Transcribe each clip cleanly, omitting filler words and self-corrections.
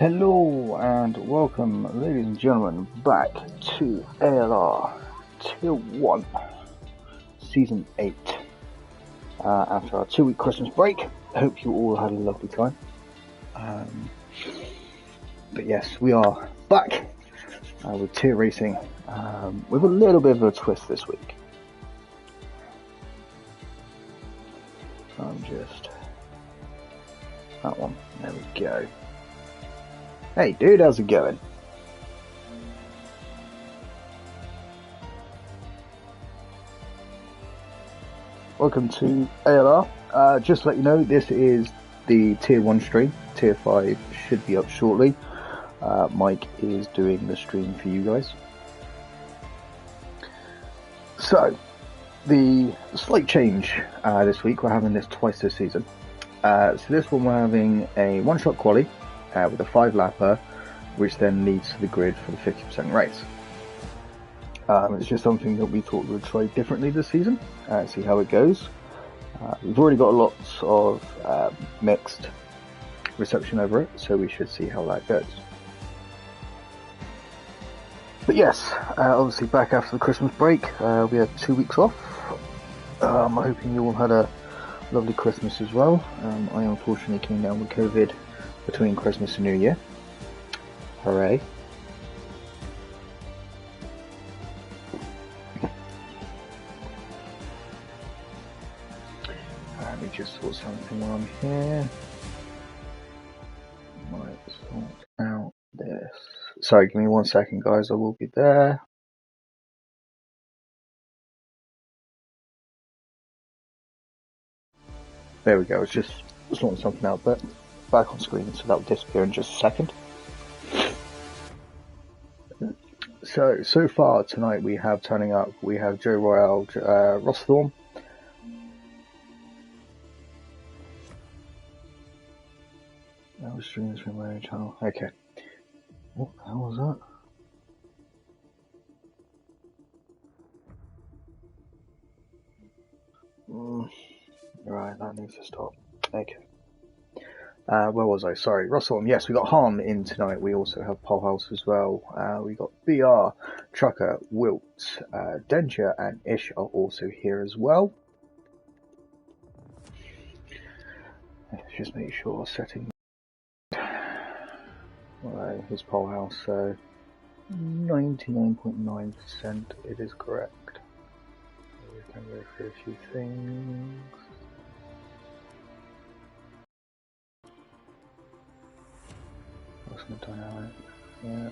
Hello and welcome, ladies and gentlemen, back to ALR Tier 1, Season 8. After our 2-week Christmas break, I hope you all had a lovely time. But yes, we are back with tier racing, with a little bit of a twist this week. That one, there we go. Hey dude, how's it going? Welcome to ALR. Just to let you know, this is the Tier 1 stream. Tier 5 should be up shortly. Mike is doing the stream for you guys. So, the slight change this week, we're having this twice this season. So this one we're having a one-shot quali with a 5-lapper, which then leads to the grid for the 50% race. It's just something that we thought we would try differently this season, see how it goes. We've already got lots of mixed reception over it, so we should see how that goes. But yes, obviously back after the Christmas break, we had 2 weeks off. I'm hoping you all had a lovely Christmas as well. I unfortunately came down with COVID between Christmas and New Year. Hooray. Let me just sort something while I'm here. Might sort out this. Sorry, give me 1 second, guys. I will be there. There we go. It's just sorting something out, but back on screen, so that will disappear in just a second. So far tonight we have turning up. We have Joe Royale, Ross Thorne. That was streams from my own channel. Okay. What the hell was that? Right, that needs to stop. Okay. Where was I? Sorry, Russell. Yes, we got Han in tonight. We also have Polhouse as well. We got BR, Trucker, Wilt, Denture, and Ish are also here as well. Let's just make sure setting. Well, his Polhouse, so 99.9% it is correct. We can go through a few things. What's my dynamic? Yeah.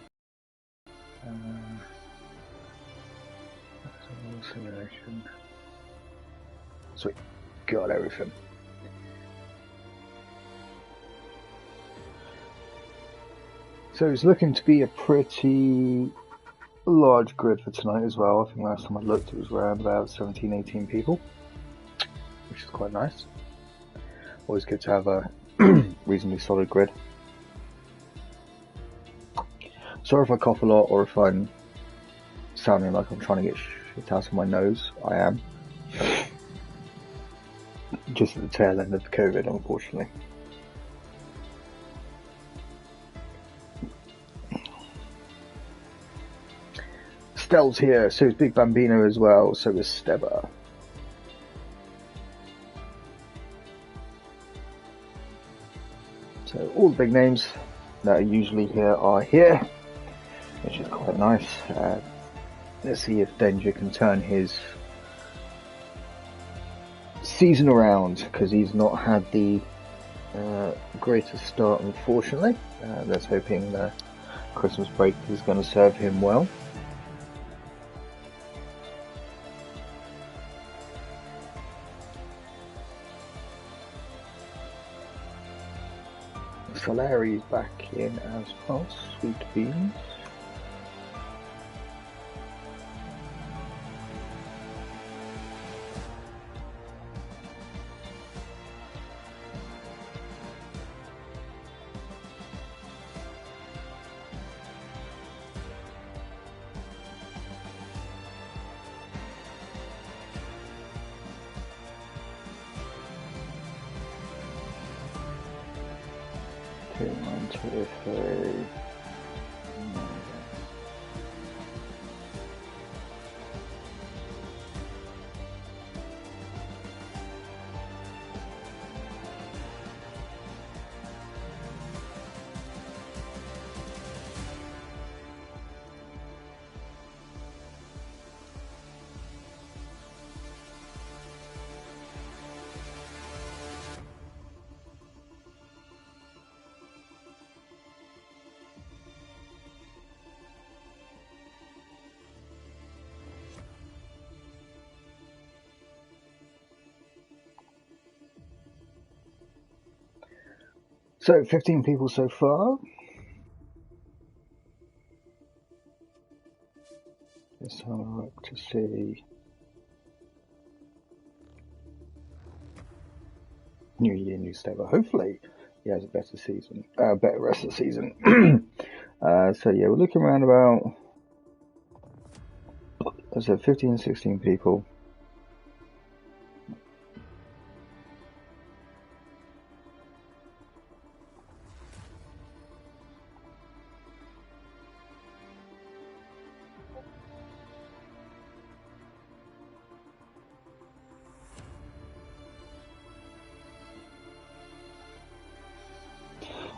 That's a little simulation. Sweet. Got everything. So it's looking to be a pretty large grid for tonight as well. I think last time I looked it was around about 17-18 people, which is quite nice. Always good to have a reasonably solid grid. Sorry if I cough a lot or if I'm sounding like I'm trying to get shit out of my nose. I am. Just at the tail end of the COVID, unfortunately. Stell's here, so is Big Bambino as well, so is Steba. So all the big names that are usually here are here, which is quite nice. Let's see if Danger can turn his season around, because he's not had the greatest start, unfortunately. Let's hoping the Christmas break is going to serve him well. Solari's back in as well, sweet beans. 1, 2, 3. So 15 people so far. Let's have a look to see. New year, new stable. Hopefully he has a better season, better rest of the season. So yeah, we're looking around about, I said 15, 16 people.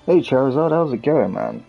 Hey Charizard, how's it going, man?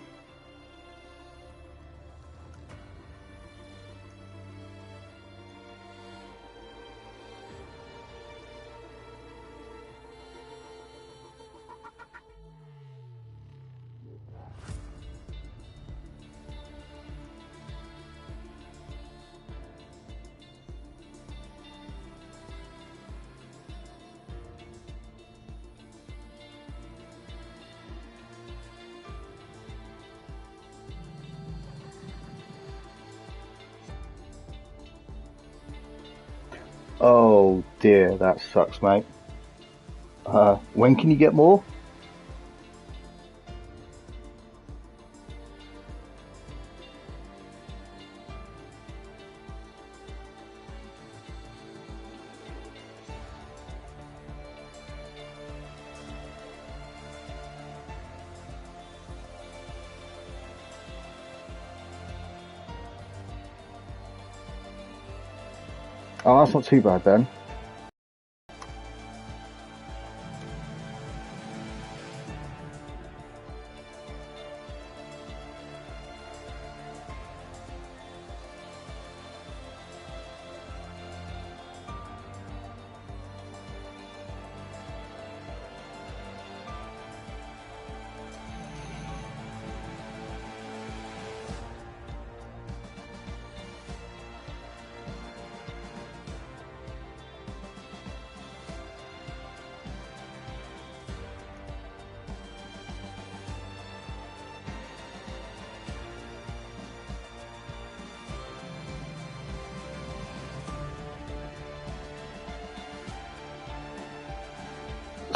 Oh dear, that sucks, mate. When can you get more? Oh, that's not too bad then.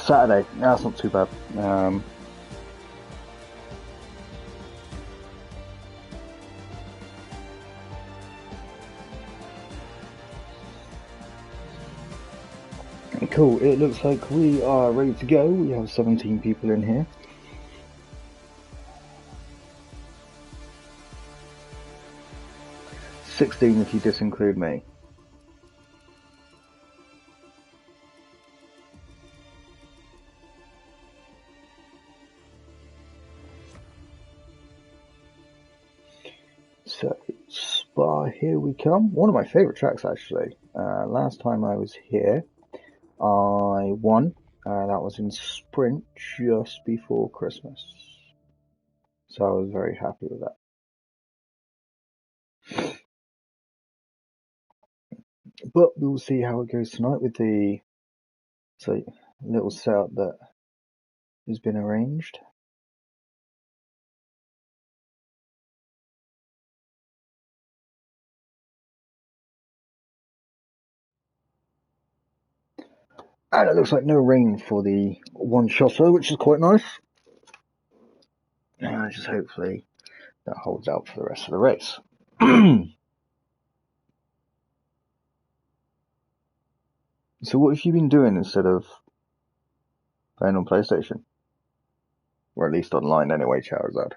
Saturday, that's not too bad. Cool, it looks like we are ready to go. We have 17 people in here. 16 if you disinclude me. So, Spa, here we come. One of my favourite tracks, actually. Last time I was here, I won. That was in Sprint just before Christmas. So I was very happy with that. But we'll see how it goes tonight with the little setup that has been arranged. And it looks like no rain for the one-shotter, which is quite nice. Just hopefully that holds out for the rest of the race. So what have you been doing instead of playing on PlayStation? or at least online anyway, Charizard.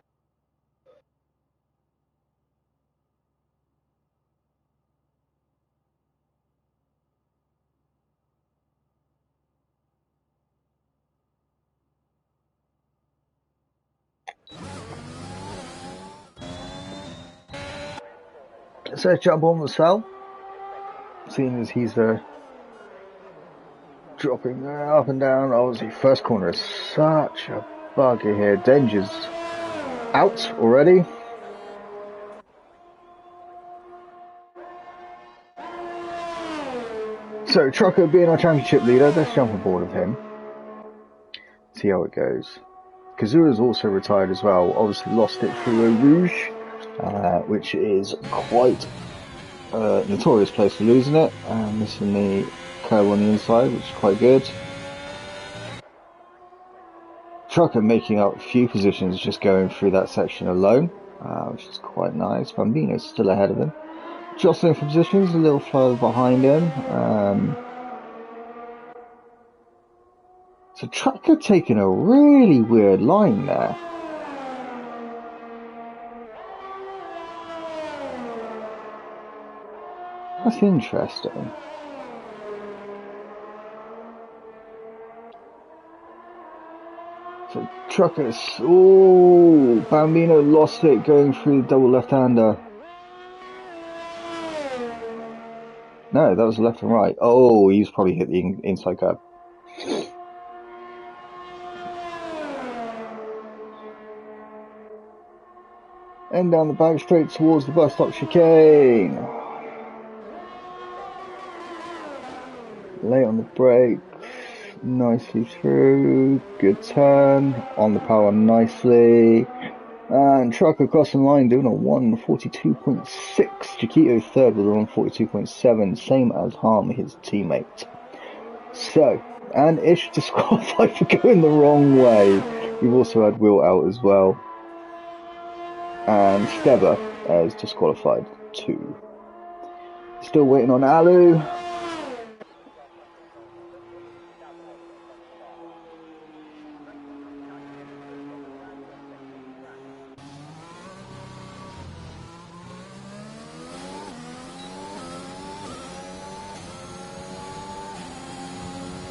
So jump on the cell, seeing as he's dropping up and down. Obviously, first corner is such a bugger here. Danger's out already. So Trucker being our championship leader, let's jump on board with him. See how it goes. Kazura's also retired as well. Obviously lost it through Eau Rouge, which is quite a notorious place for losing it. Missing the curve on the inside, which is quite good. Trucker making up a few positions just going through that section alone, which is quite nice. Bambino's still ahead of him. Jostling for positions, a little further behind him. So Trucker taking a really weird line there. That's interesting. So Trucker, oh, Bambino lost it going through the double left-hander. No, that was left and right. Oh, he's probably hit the inside curve. And down the back straight towards the bus stop chicane. Late on the brake. Nicely through. Good turn. On the power nicely. And Trucker crossing line doing a 1:42.6. Chiquito third with a 1:42.7. Same as Harm, his teammate. So, and Ish disqualified for going the wrong way. We've also had Will out as well. And Steber is disqualified too. Still waiting on Alu.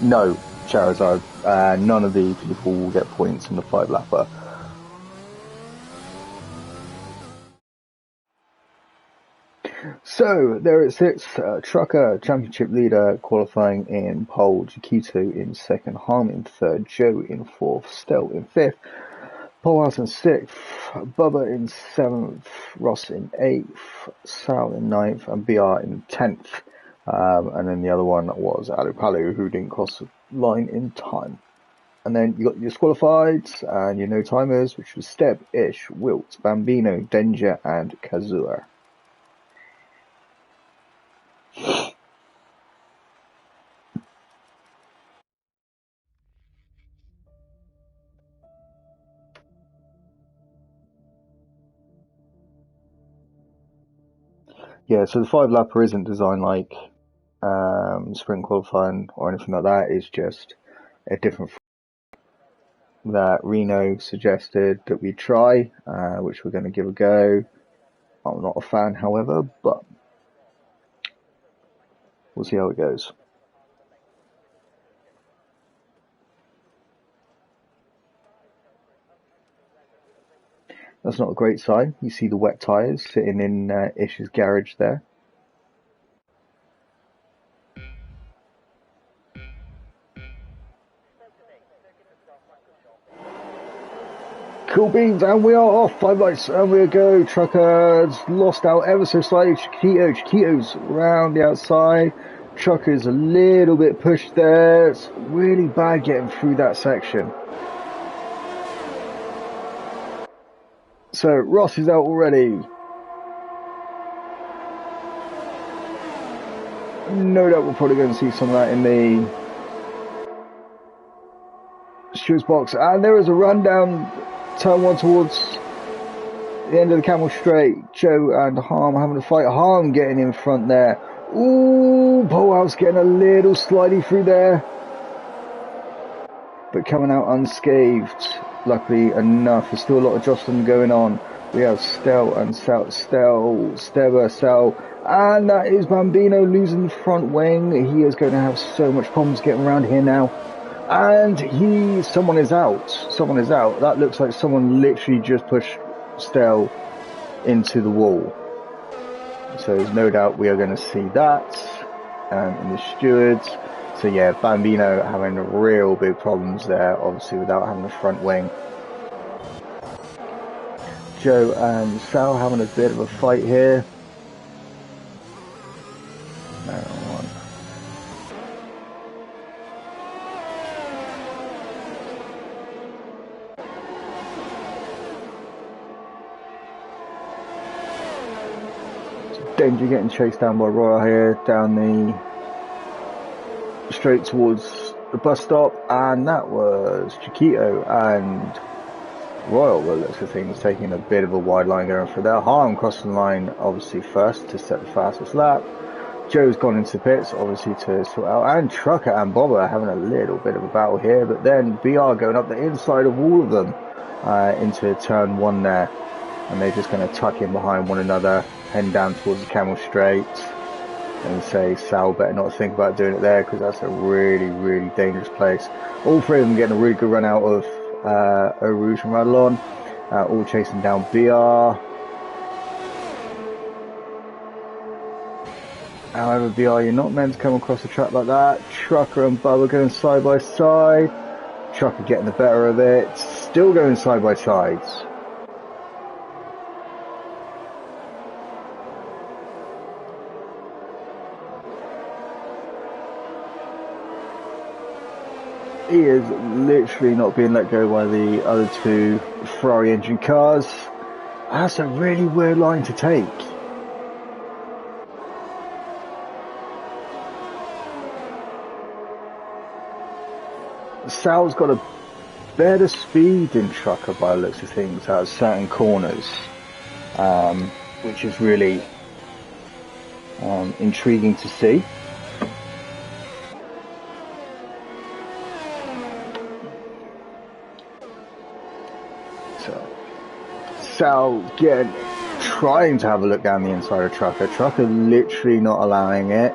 No, Charizard. None of the people will get points in the 5-lapper. So, there it sits. Trucker, championship leader, qualifying in pole. Chiquito in second. Harm in third. Joe in fourth. Stel in fifth. Polehouse in sixth. Bubba in seventh. Ross in eighth. Sal in ninth. And BR in 10th. And then the other one was Alu Palu, who didn't cross the line in time. And then you got your disqualifieds and your no timers, which was Steb, Ish, Wilt, Bambino, Danger, and Kazua. Yeah, so the 5-lapper isn't designed like sprint qualifying or anything like that. It's just a different that Reno suggested that we try, which we're going to give a go. I'm not a fan, however, but we'll see how it goes. That's not a great sign. You see the wet tyres sitting in Ish's garage there. Cool beans, and we are off. 5 lights, and we go. Trucker's lost out ever so slightly. Chiquito's round the outside. Trucker's a little bit pushed there. It's really bad getting through that section. So Ross is out already. No doubt we're probably going to see some of that in the shoes box. And there is a run down turn one towards the end of the Camel Straight. Joe and Harm having a fight. Harm getting in front there. Ooh, Polehouse getting a little slidey through there, but coming out unscathed. luckily enough. There's still a lot of jostling going on. We have Stel and Steva, Sel, and that is Bambino losing the front wing. He is going to have so much problems getting around here now. And someone is out. Someone is out. That looks like someone literally just pushed Stel into the wall. So there's no doubt we are going to see that in the stewards. So yeah, Bambino having real big problems there, obviously without having the front wing. Joe and Sal having a bit of a fight here. Danger getting chased down by Royal here, down the straight towards the bus stop, and that was Chiquito and Royal, well, looks of things, taking a bit of a wide line going for there. Harm crossing the line, obviously, first to set the fastest lap. Joe's gone into the pits, obviously, to sort out. And Trucker and Bob are having a little bit of a battle here. But then BR going up the inside of all of them into turn one there. And they're just going to tuck in behind one another, heading down towards the Camel Straight. And say, Sal better not think about doing it there, because that's a really, really dangerous place. All three of them getting a really good run out of Eau Rouge and Radalon, all chasing down BR. However, BR, you're not meant to come across the track like that. Trucker and Bubba going side by side. Trucker getting the better of it. Still going side by sides. He is literally not being let go by the other two Ferrari engine cars. That's a really weird line to take. Sal's got a better speed than Trucker by the looks of things at certain corners, which is really intriguing to see. Sal trying to have a look down the inside of Trucker. Trucker literally not allowing it.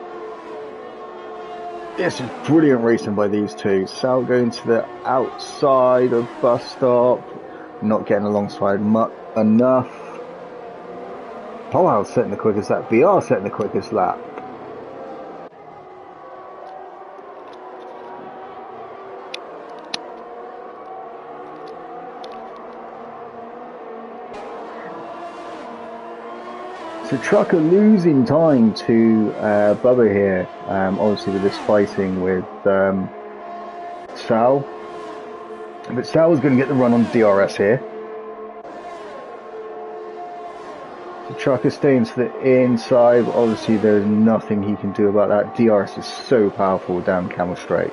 This is brilliant racing by these two. Sal going to the outside of bus stop, not getting alongside enough. Powell setting the quickest lap. BR setting the quickest lap. So Trucker losing time to Bubba here, obviously with this fighting with Sal. But Sal is going to get the run on DRS here. So Trucker staying to the inside, but obviously there's nothing he can do about that. DRS is so powerful down Camel Straight.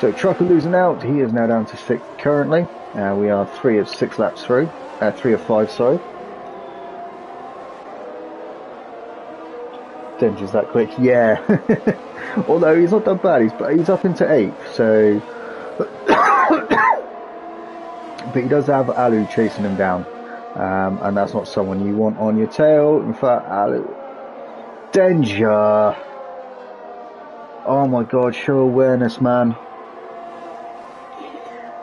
So Trucker losing out, he is now down to 6th currently. We are 3 of 6 laps through, 3 of 5, sorry. Danger's that quick, yeah. Although he's not done bad, he's up into 8th, so. But he does have Alu chasing him down, and that's not someone you want on your tail. In fact, Alu, danger! Oh my God, show awareness, man.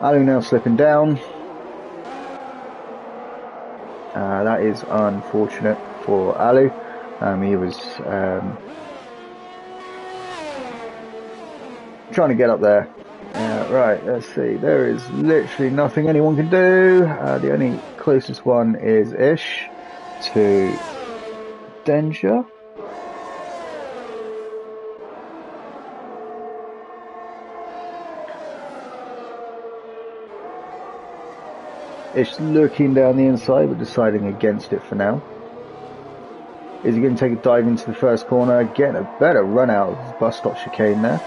Alu now slipping down. That is unfortunate for Alu. He was trying to get up there. Right, let's see. There is literally nothing anyone can do. The only closest one is Ish to Danger. It's looking down the inside, but deciding against it for now. Is he going to take a dive into the first corner? Getting a better run out of the bus stop chicane there.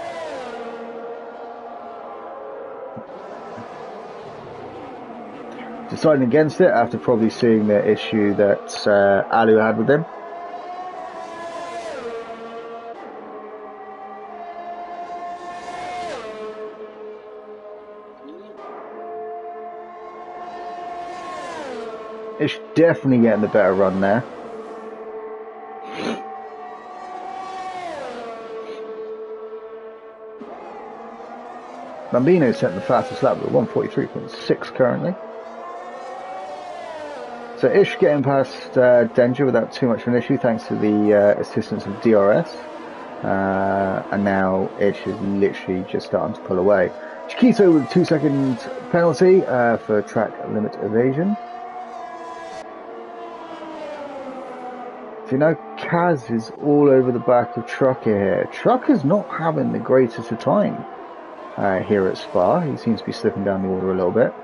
Deciding against it after probably seeing the issue that Alu had with him. Ish definitely getting the better run there. Bambino setting the fastest lap with 1:43.6 currently. So Ish getting past Danger without too much of an issue thanks to the assistance of DRS. And now Ish is literally just starting to pull away. Chiquito with a 2-second penalty for track limit evasion. So now Kaz is all over the back of Trucker here. Trucker's not having the greatest of time here at Spa. He seems to be slipping down the order a little bit.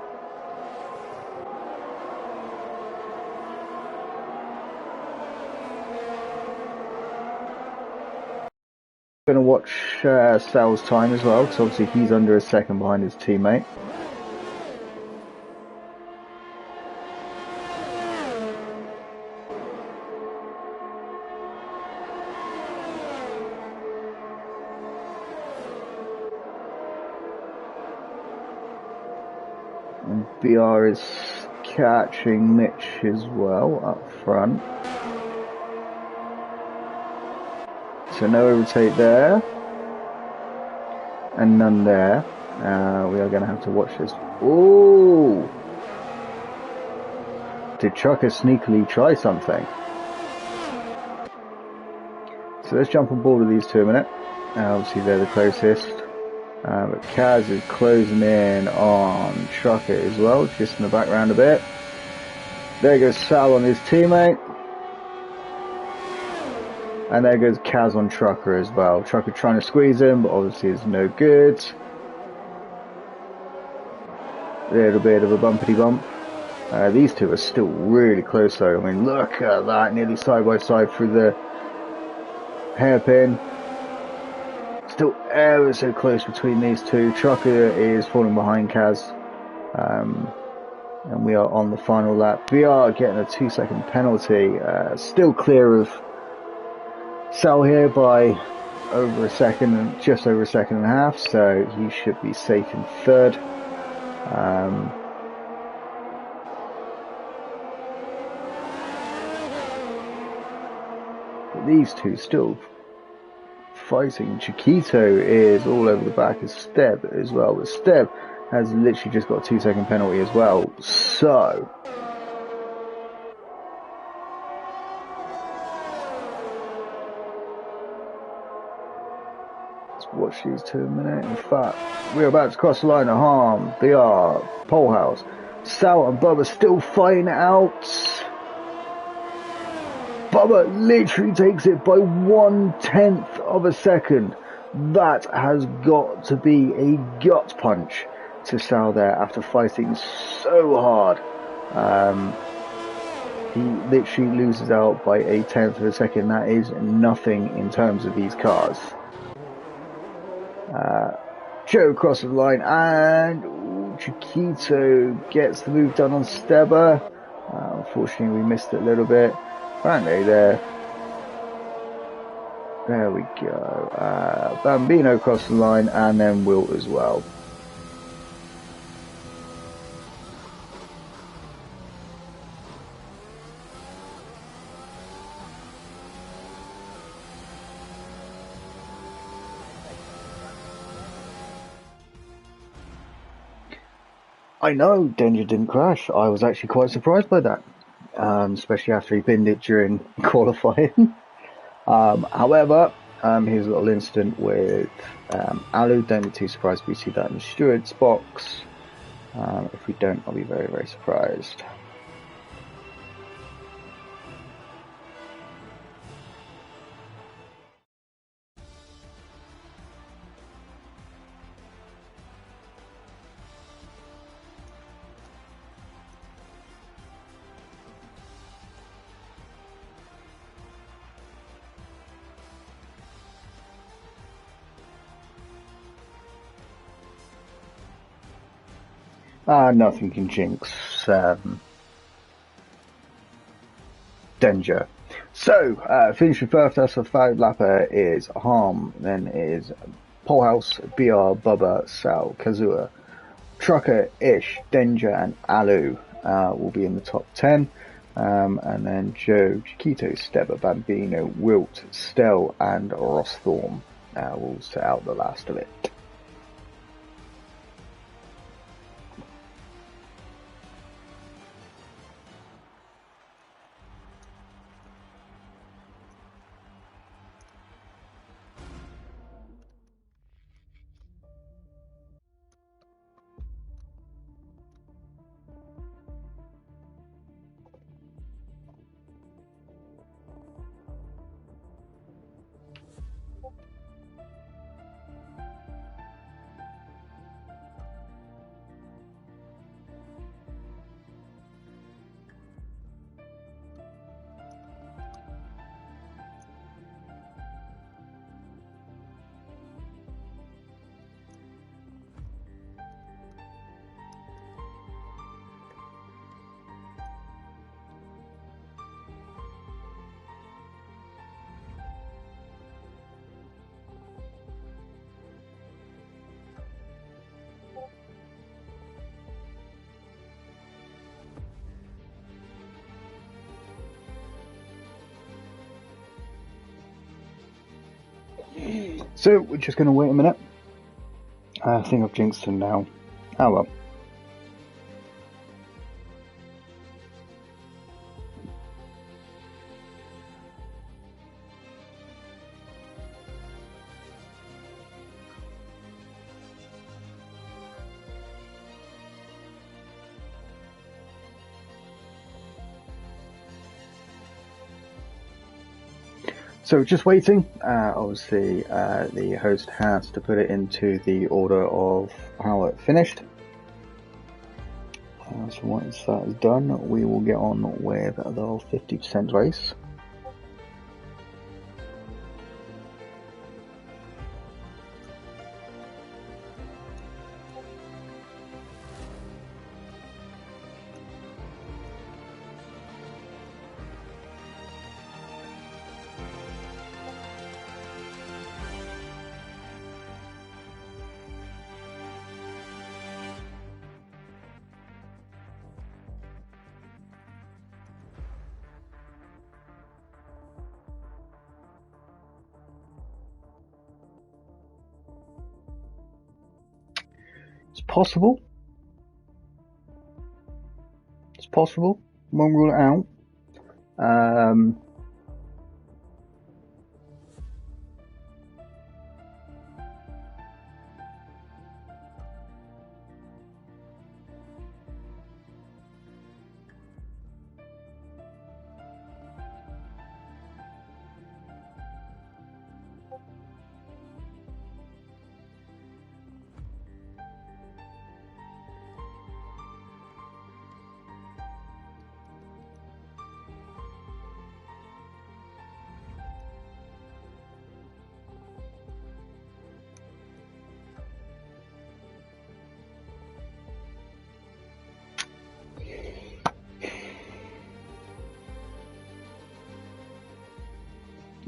Going to watch Sal's time as well, because obviously he's under a second behind his teammate. And BR is catching Mitch as well up front. So no overtake there, and none there. We are going to have to watch this. Ooh! Did Trucker sneakily try something? So let's jump on board with these two a minute. Obviously they're the closest. But Kaz is closing in on Trucker as well, just in the background a bit. There goes Sal on his teammate. And there goes Kaz on Trucker as well. Trucker trying to squeeze him, but obviously it's no good. A little bit of a bumpity bump. These two are still really close though. I mean, look at that, nearly side by side through the hairpin. Still ever so close between these two. Trucker is falling behind Kaz. And we are on the final lap. We are getting a 2-second penalty. Still clear of Sal here by over a second, and just over a second and a half, so he should be safe in third. But these two still fighting. Chiquito is all over the back of Steb as well, but Steb has literally just got a 2-second penalty as well, so watch these two a minute. In fact, we're about to cross the line of harm. BR, Pole House, Sal and Bubba still fighting it out. Bubba literally takes it by 1/10 of a second. That has got to be a gut punch to Sal there after fighting so hard. He literally loses out by 1/10 of a second. That is nothing in terms of these cars. Joe crosses the line, and Chiquito gets the move done on Stebber. Unfortunately, we missed it a little bit. Apparently, there we go. Bambino crossed the line, and then Wilt as well. I know Danger didn't crash. I was actually quite surprised by that, especially after he binned it during qualifying. However, here's a little incident with Alu. Don't be too surprised if we see that in the steward's box. If we don't, I'll be very, very surprised. Nothing can jinx Danger. So, finishing first, that's a 5-lapper is Harm, then is Polehouse, BR, Bubba, Sal, Kazua, Trucker, Ish, Danger, and Alu. will be in the top 10. And then Joe, Chiquito, Steba, Bambino, Wilt, Stell, and Rosthorn will set out the last of it. So we're just going to wait a minute. I think I've jinxed him now. Oh well. So just waiting. Obviously, the host has to put it into the order of how it finished. So once that is done, we will get on with the 50% race. It's possible. It's possible. Won't rule it out.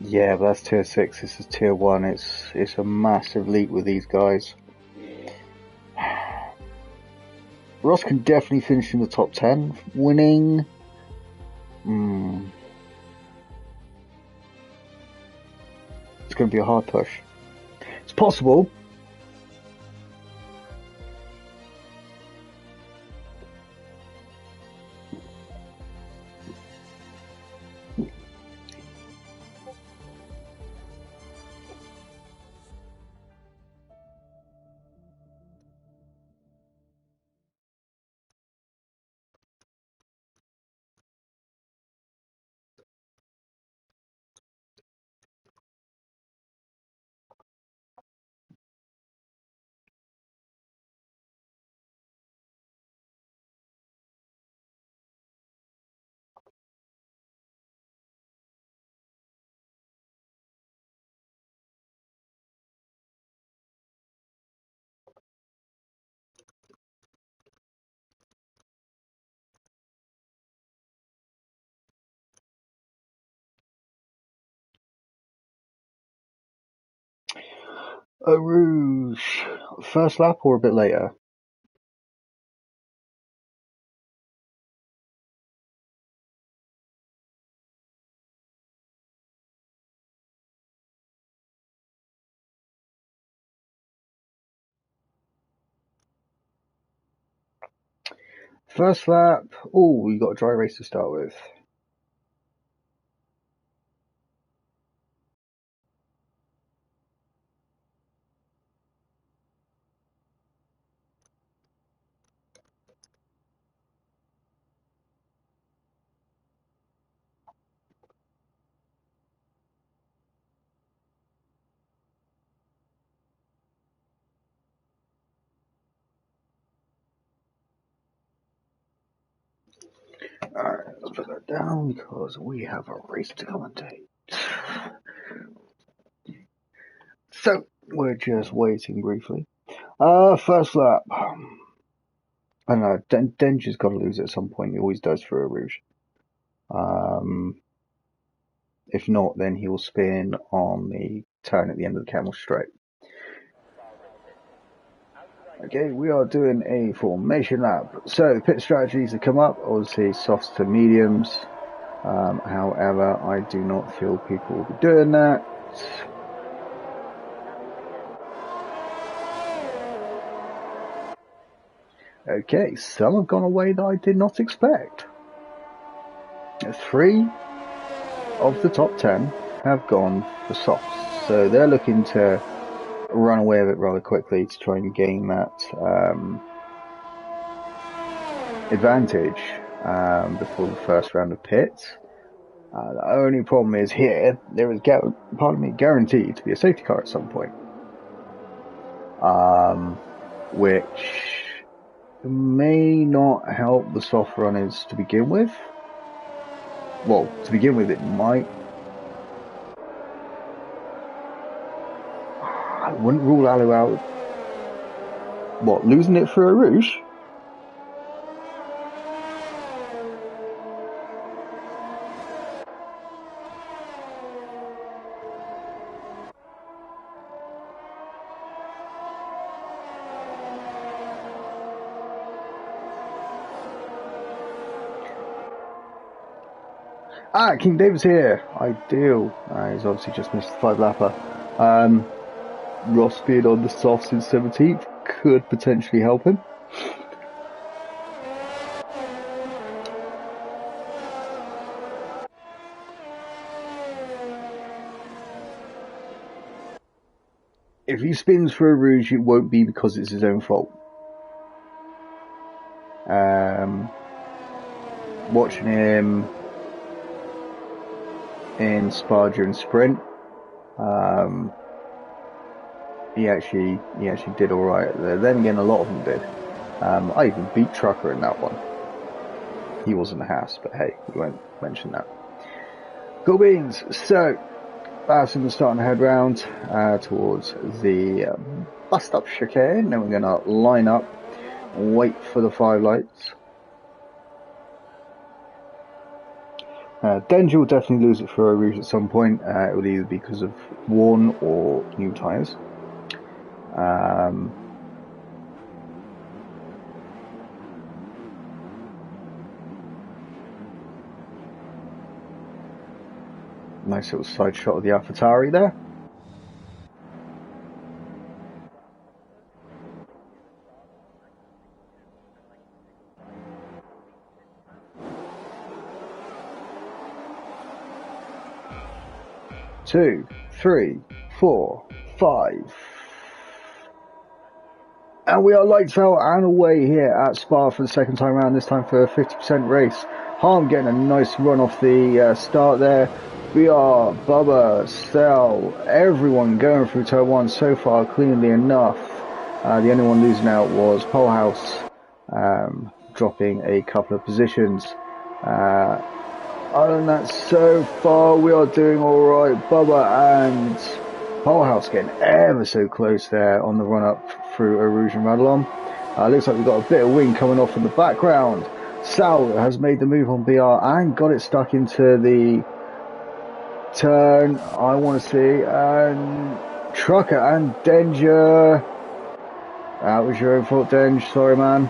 Yeah, but that's tier 6, this is tier 1, it's a massive leap with these guys. Ross can definitely finish in the top 10, winning... It's going to be a hard push. It's possible. A Rouge. First lap or a bit later? First lap. Oh, we got a dry race to start with. Alright, let's put that down because we have a race to commentate. So, we're just waiting briefly. First lap. I don't know, Denger's got to lose at some point. He always does for a Rouge. If not, then he will spin on the turn at the end of the camel straight. Okay, we are doing a formation lap. So, the pit strategies that come up, obviously softs to mediums. However, I do not feel people will be doing that. Okay, some have gone away that I did not expect. 3 of the top 10 have gone for softs, so they're looking to run away with it rather quickly to try and gain that advantage before the first round of pits. The only problem is here, there is guaranteed to be a safety car at some point, which may not help the soft runners to begin with. Well, to begin with, it might. I wouldn't rule Alu out. What, losing it for a Rouge? King David's here. Ideal. He's obviously just missed the 5-lapper. Ross being on the softs in 17th could potentially help him. If he spins for a Rouge, it won't be because it's his own fault. Watching him in Spa during sprint, he actually did all right. Then again, a lot of them did. I even beat Trucker in that one. He wasn't a Haas, but hey, we won't mention that. Go Beans. So that's in the starting head round towards the bust up chicane. Then we're going to line up, wait for the 5 lights. Denji will definitely lose it for a Rouge at some point. It will either be because of worn or new tyres. Nice little side shot of the AlphaTauri there. Two, 3, 4, 5. And we are lights out and away here at Spa for the second time around, this time for a 50% race. Harm getting a nice run off the start there. BR, Bubba, Stel, everyone going through turn 1 so far cleanly enough. The only one losing out was Polehouse, dropping a couple of positions. Other than that, so far we are doing alright. Bubba and Polehouse getting ever so close there on the run up through Rouge and Radalon. Looks like we've got a bit of wind coming off in the background. Sal has made the move on BR and got it stuck into the turn I want to see, and Trucker and Danger. That was your own fault, Denge, sorry man.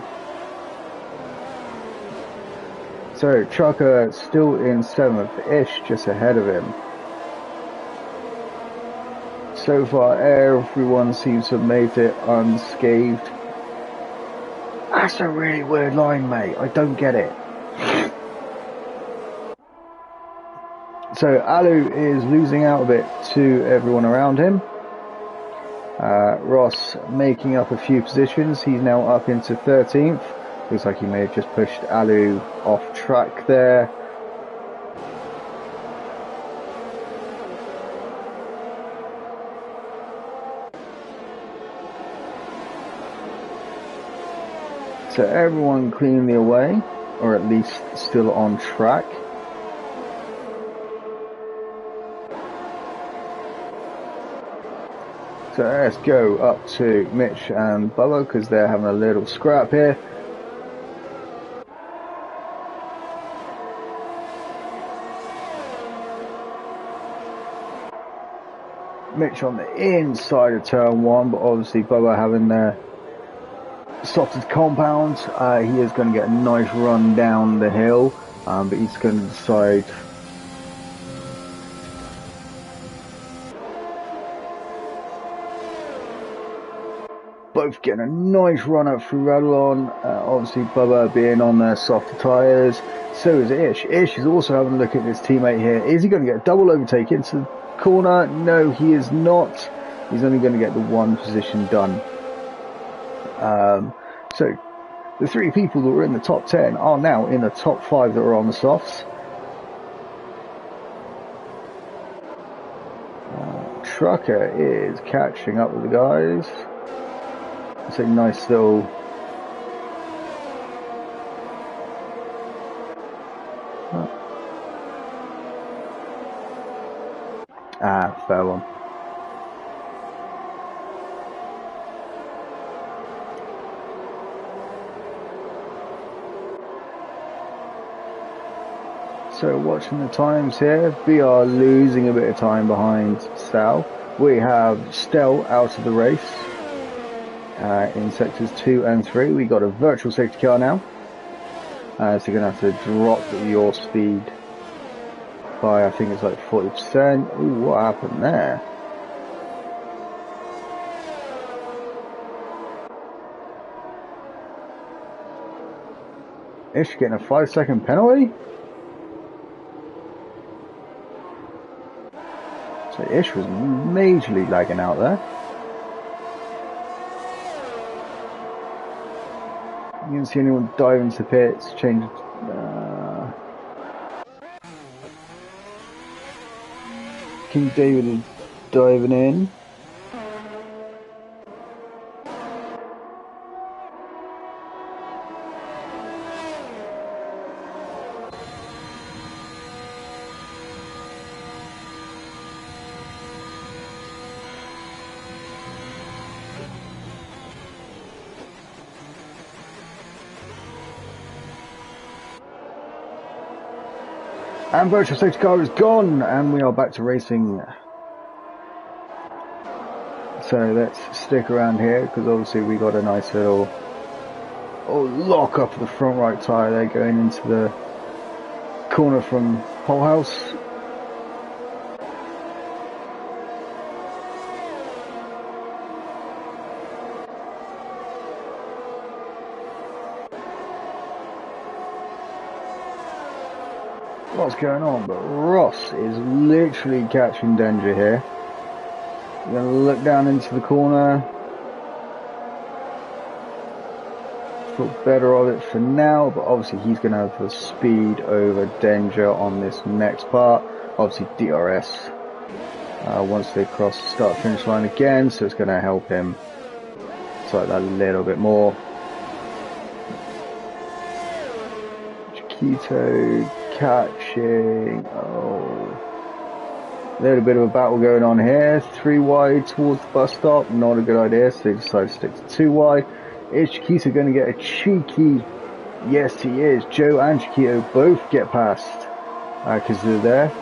So Trucker still in 7th-ish, just ahead of him. So far everyone seems to have made it unscathed. That's a really weird line, mate. I don't get it. So Alu is losing out a bit to everyone around him. Ross making up a few positions. He's now up into 13th. Looks like he may have just pushed Alu off track there. So everyone cleanly away, or at least still on track. So let's go up to Mitch and Bubba because they're having a little scrap here. Mitch on the inside of turn 1, but obviously Bubba having the softed compound. He is going to get a nice run down the hill, but he's going to decide both getting a nice run up through Radulon. Obviously Bubba being on their softer tyres, so is Ish. Ish is also having a look at his teammate here. Is he going to get a double overtake into the corner? No, he is not. He's only going to get the one position done. So the 3 people that were in the top 10 are now in the top 5 that are on the softs. Trucker is catching up with the guys. It's a nice little fair one. So watching the times here, we are losing a bit of time behind Sal. We have Stel out of the race in sectors 2 and 3. We got a virtual safety car now, so you're going to have to drop your speed by, I think it's like 40%. Ooh, what happened there? Ish getting a 5-second penalty? So Ish was majorly lagging out there. You can see anyone dive into the pits, change. King David is diving in. And virtual safety car is gone, and we are back to racing. So let's stick around here, because obviously we got a nice little lock up the front right tyre there, going into the corner from Whole House. What's going on? But Ross is literally catching danger here. We're going to look down into the corner. Thought better of it for now, but obviously he's going to have the speed over danger on this next part. Obviously DRS once they cross the start finish line again, so it's going to help him tight that a little bit more. Chiquito catching. A little bit of a battle going on here. 3 wide towards the bus stop. Not a good idea, so they decide to stick to 2 wide. Is Chiquito going to get a cheeky? Yes, he is. Joe and Chiquito both get past because they're there.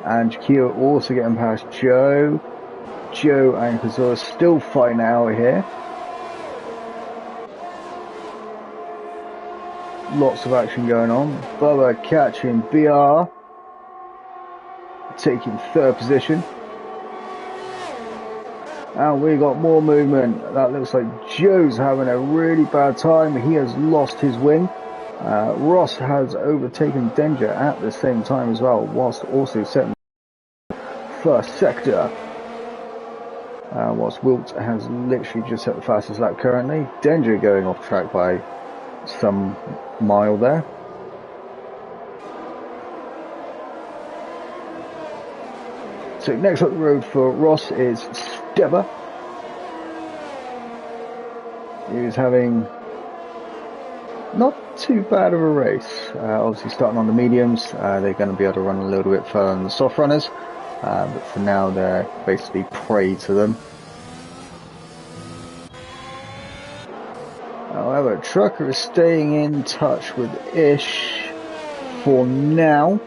And Chiquito also getting past Joe. Joe and Kazora still fighting out here. Lots of action going on. Bubba catching BR, taking 3rd position. And we got more movement. That looks like Joe's having a really bad time. He has lost his wing. Ross has overtaken Danger at the same time as well, whilst also setting first sector. Whilst Wilt has literally just set the fastest lap currently. Danger going off track by some mile there. So next up the road for Ross is Steba. He was having not too bad of a race. Obviously starting on the mediums, they're going to be able to run a little bit further than the soft runners, but for now they're basically prey to them. However, Trucker is staying in touch with Ish for now.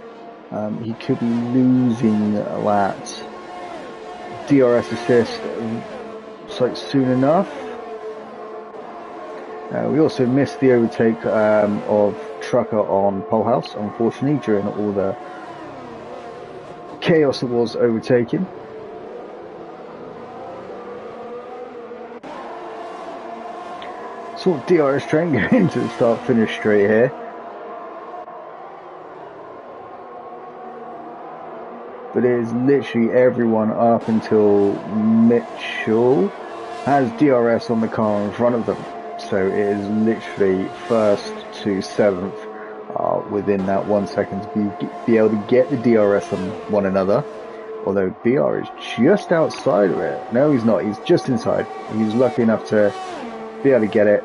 He could be losing that DRS assist soon enough. We also missed the overtake of Trucker on Pole House, unfortunately, during all the chaos that was overtaking. Sort of DRS train going into the start-finish straight here. But it is literally everyone up until Mitchell has DRS on the car in front of them. So it is literally first to seventh within that 1 second to be able to get the DRS on one another. Although BR is just outside of it. No, he's not. He's just inside. He was lucky enough to be able to get it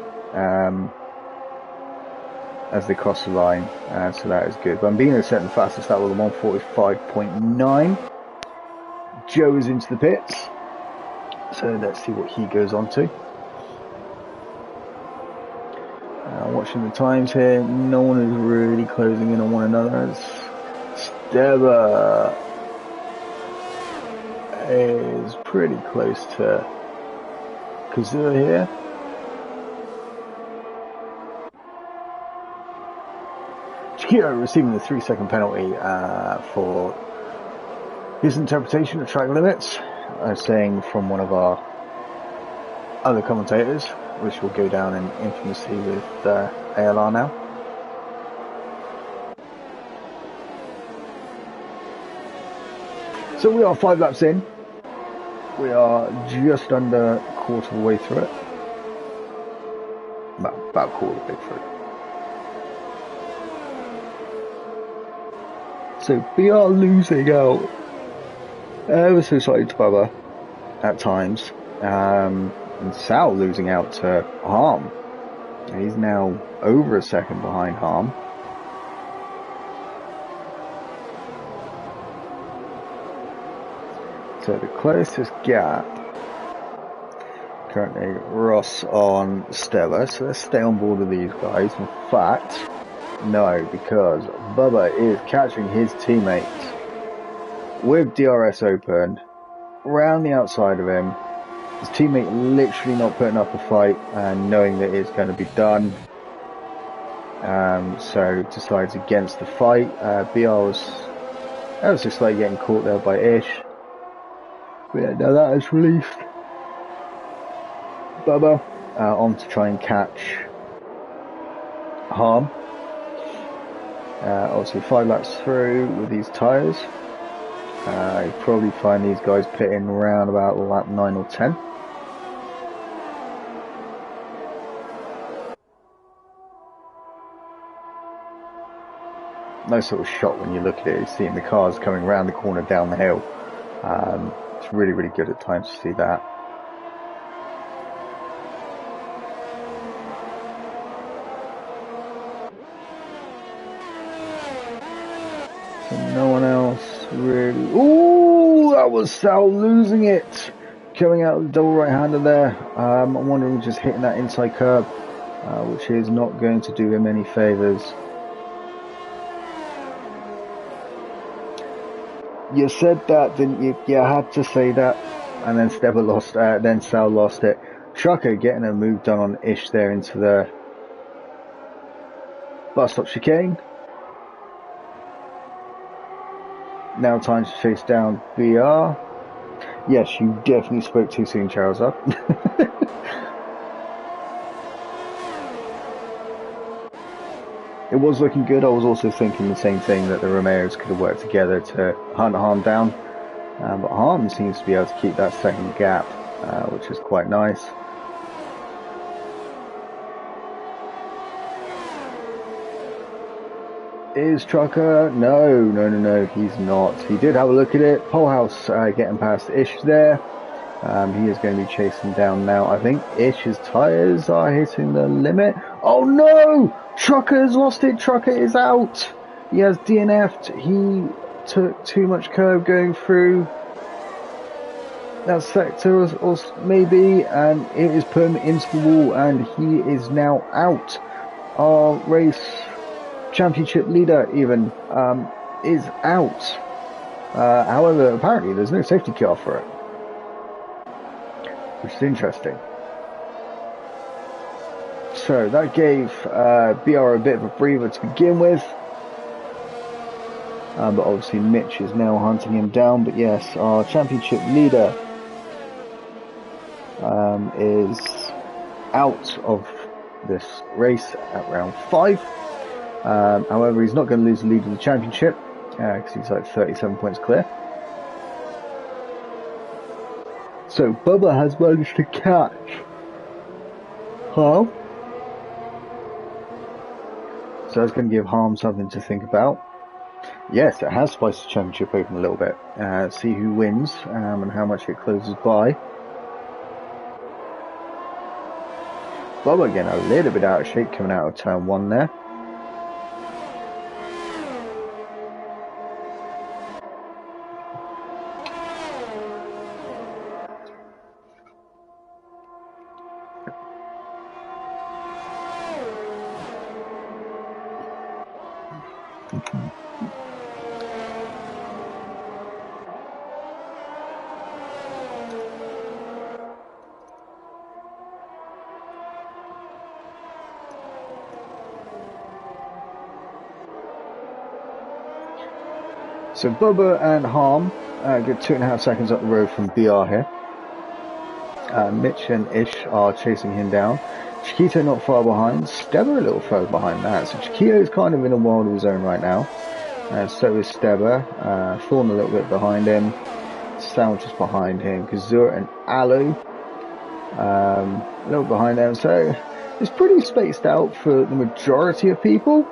as they cross the line. So that is good. Bambino setting the fastest lap with a 1:45.9. Joe is into the pits. So let's see what he goes on to. Watching the times here, no one is really closing in on one another. Steba is pretty close to Kazua here. Chiquito receiving the 3-second penalty for his interpretation of track limits. I was saying from one of our other commentators, which will go down in infamously with ALR now. So we are 5 laps in. We are just under a quarter of the way through it. About a quarter of the way through. So we are losing out ever so slightly to Bubba at times. And Sal losing out to Harm. He's now over a second behind Harm. So the closest gap currently Ross on Stella. So let's stay on board with these guys. In fact, no, because Bubba is catching his teammate with DRS open around the outside of him. His teammate literally not putting up a fight and knowing that it's going to be done. So decides against the fight. BR was ever so slightly getting caught there by Ish. But yeah, now that is released. Bubba on to try and catch Harm. Obviously 5 laps through with these tyres. You probably find these guys pitting around about lap 9 or 10. Nice sort of shot when you look at it, you're seeing the cars coming around the corner down the hill. It's really, really good at times to see that. So no one else really. Ooh, that was Sal losing it. Coming out with the double right-hander there. I'm wondering just hitting that inside curb, which is not going to do him any favours. You said that, didn't you? Yeah, I had to say that. And then Steba lost, then Sal lost it. Trucker getting a move done on Ish there into the bus stop chicane. Now time to chase down BR. Yes, you definitely spoke too soon, Charizard. It was looking good. I was also thinking the same thing, that the Romeros could have worked together to hunt Harm down. But Harm seems to be able to keep that second gap, which is quite nice. Is Trucker? No, he's not. He did have a look at it. Polehouse getting past Ish there. He is going to be chasing down now. I think Ish's tyres are hitting the limit. Oh no! Trucker has lost it. Trucker is out. He has DNF'd. He took too much curve going through that sector, or maybe, and it is put him into the wall, and he is now out. Our race championship leader even is out. However, apparently there's no safety car for it, which is interesting. So that gave BR a bit of a breather to begin with. But obviously Mitch is now hunting him down. But yes, our championship leader is out of this race at round 5. However, he's not going to lose the lead of the championship because he's like 37 points clear. So Bubba has managed to catch Harm. So that's going to give Harm something to think about. Yes, it has spiced the championship open a little bit. See who wins and how much it closes by. Bubba getting a little bit out of shape coming out of turn 1 there. So Bubba and Harm get 2.5 seconds up the road from BR here. Mitch and Ish are chasing him down. Chiquito not far behind. Stebber a little further behind that. So Chiquito is kind of in a world of his own right now. So is Stebber. Thorn a little bit behind him. Sandwich is behind him. Kazur and Alu a little behind them. So it's pretty spaced out for the majority of people.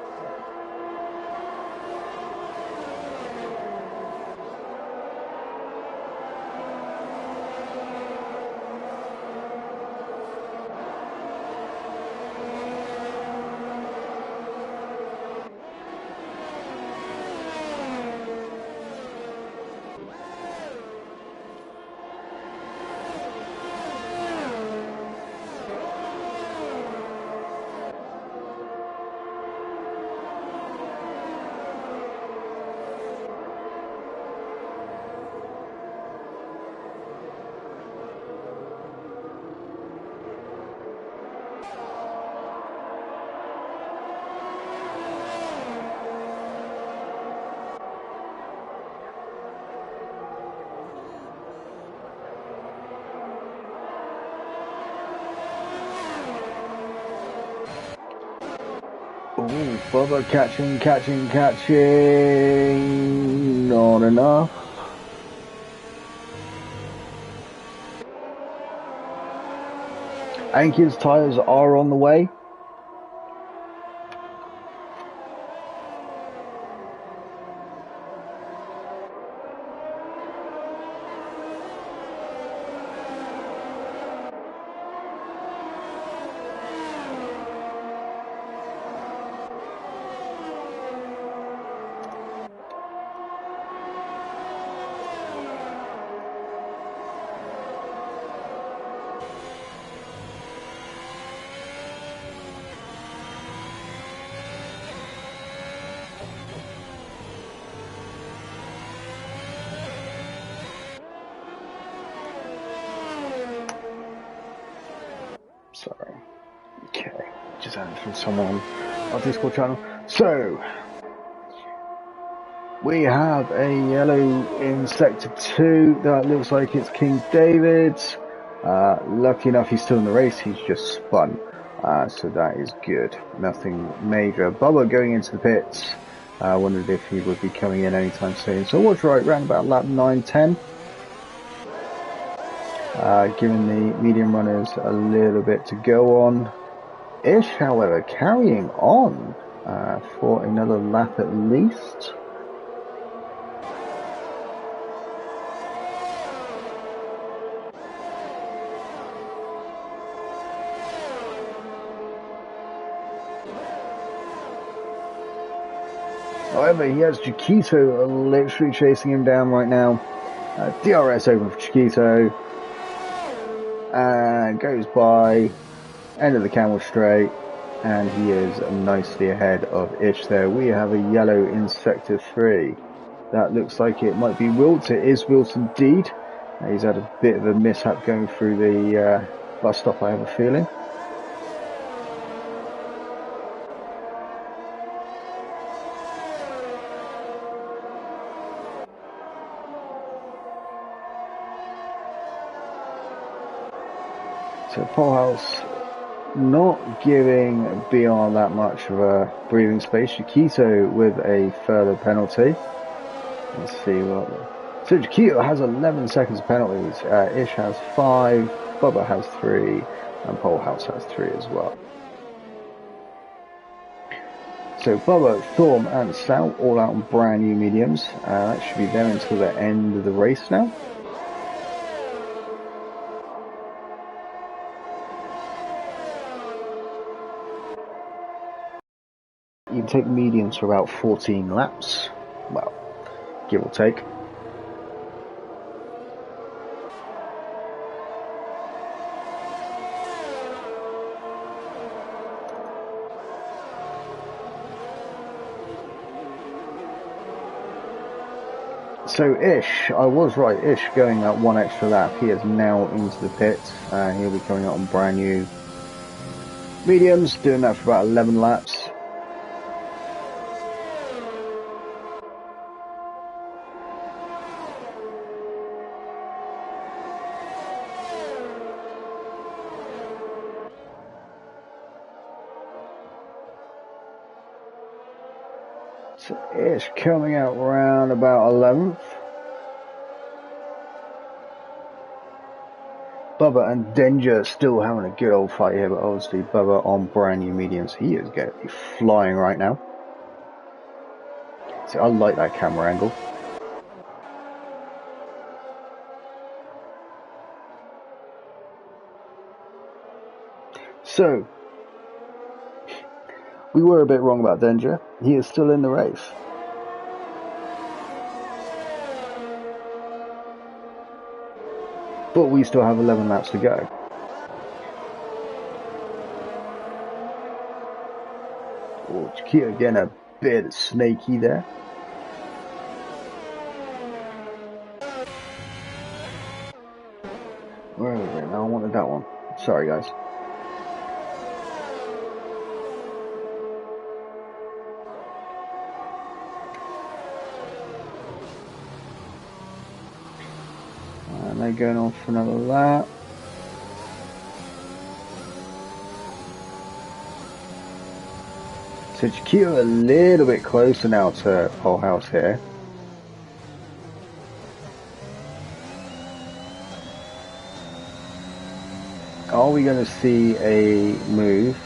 Ooh, Bubba catching. Not enough. Anki's tyres are on the way. Sorry. Okay. Just added from someone on our Discord channel. So, We have a yellow in Sector 2. That looks like it's King David. Lucky enough, he's still in the race. He's just spun. So that is good. Nothing major. Bubba going into the pits. I wondered if he would be coming in anytime soon. So what's right, around about lap 9-10. Giving the medium runners a little bit to go on. Ish, however, carrying on for another lap at least. However, he has Chiquito literally chasing him down right now. DRS over for Chiquito. And goes by. End of the camel straight. And he is nicely ahead of Ish there. We have a yellow in Sector 3. That looks like it might be Wilt. It is Wilt indeed. He's had a bit of a mishap going through the bus stop, I have a feeling. So Polehouse not giving BR that much of a breathing space. Chiquito with a further penalty. Let's see what. So Chiquito has 11 seconds of penalties. Ish has 5, Bubba has 3, and Polehouse has 3 as well. So Bubba, Thorm, and Sal all out on brand new mediums. That should be there until the end of the race now. You can take mediums for about 14 laps. Well, give or take. So Ish, I was right, Ish going up one extra lap. He is now into the pits. He'll be coming out on brand new mediums, doing that for about 11 laps. So Ish coming out round about 11th. Bubba and Danger still having a good old fight here, but obviously Bubba on brand new mediums. He is going to be flying right now. So I like that camera angle. So, we were a bit wrong about Danger. He is still in the race. But we still have 11 laps to go. Oh, Chiquito getting a bit snaky there. Where is it? No, I wanted that one. Sorry, guys. And they're going on for another lap. So Chiquito a little bit closer now to Polehouse here. Are we going to see a move?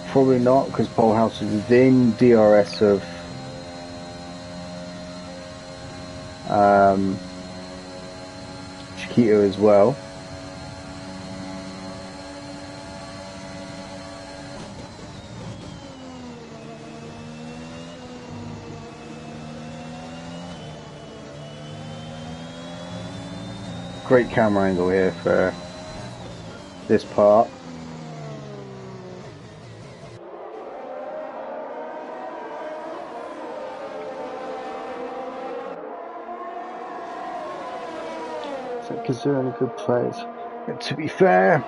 Probably not, because Polehouse is within DRS of Chiquito as well. Great camera angle here for this part. So Kazoo in a good place. And to be fair,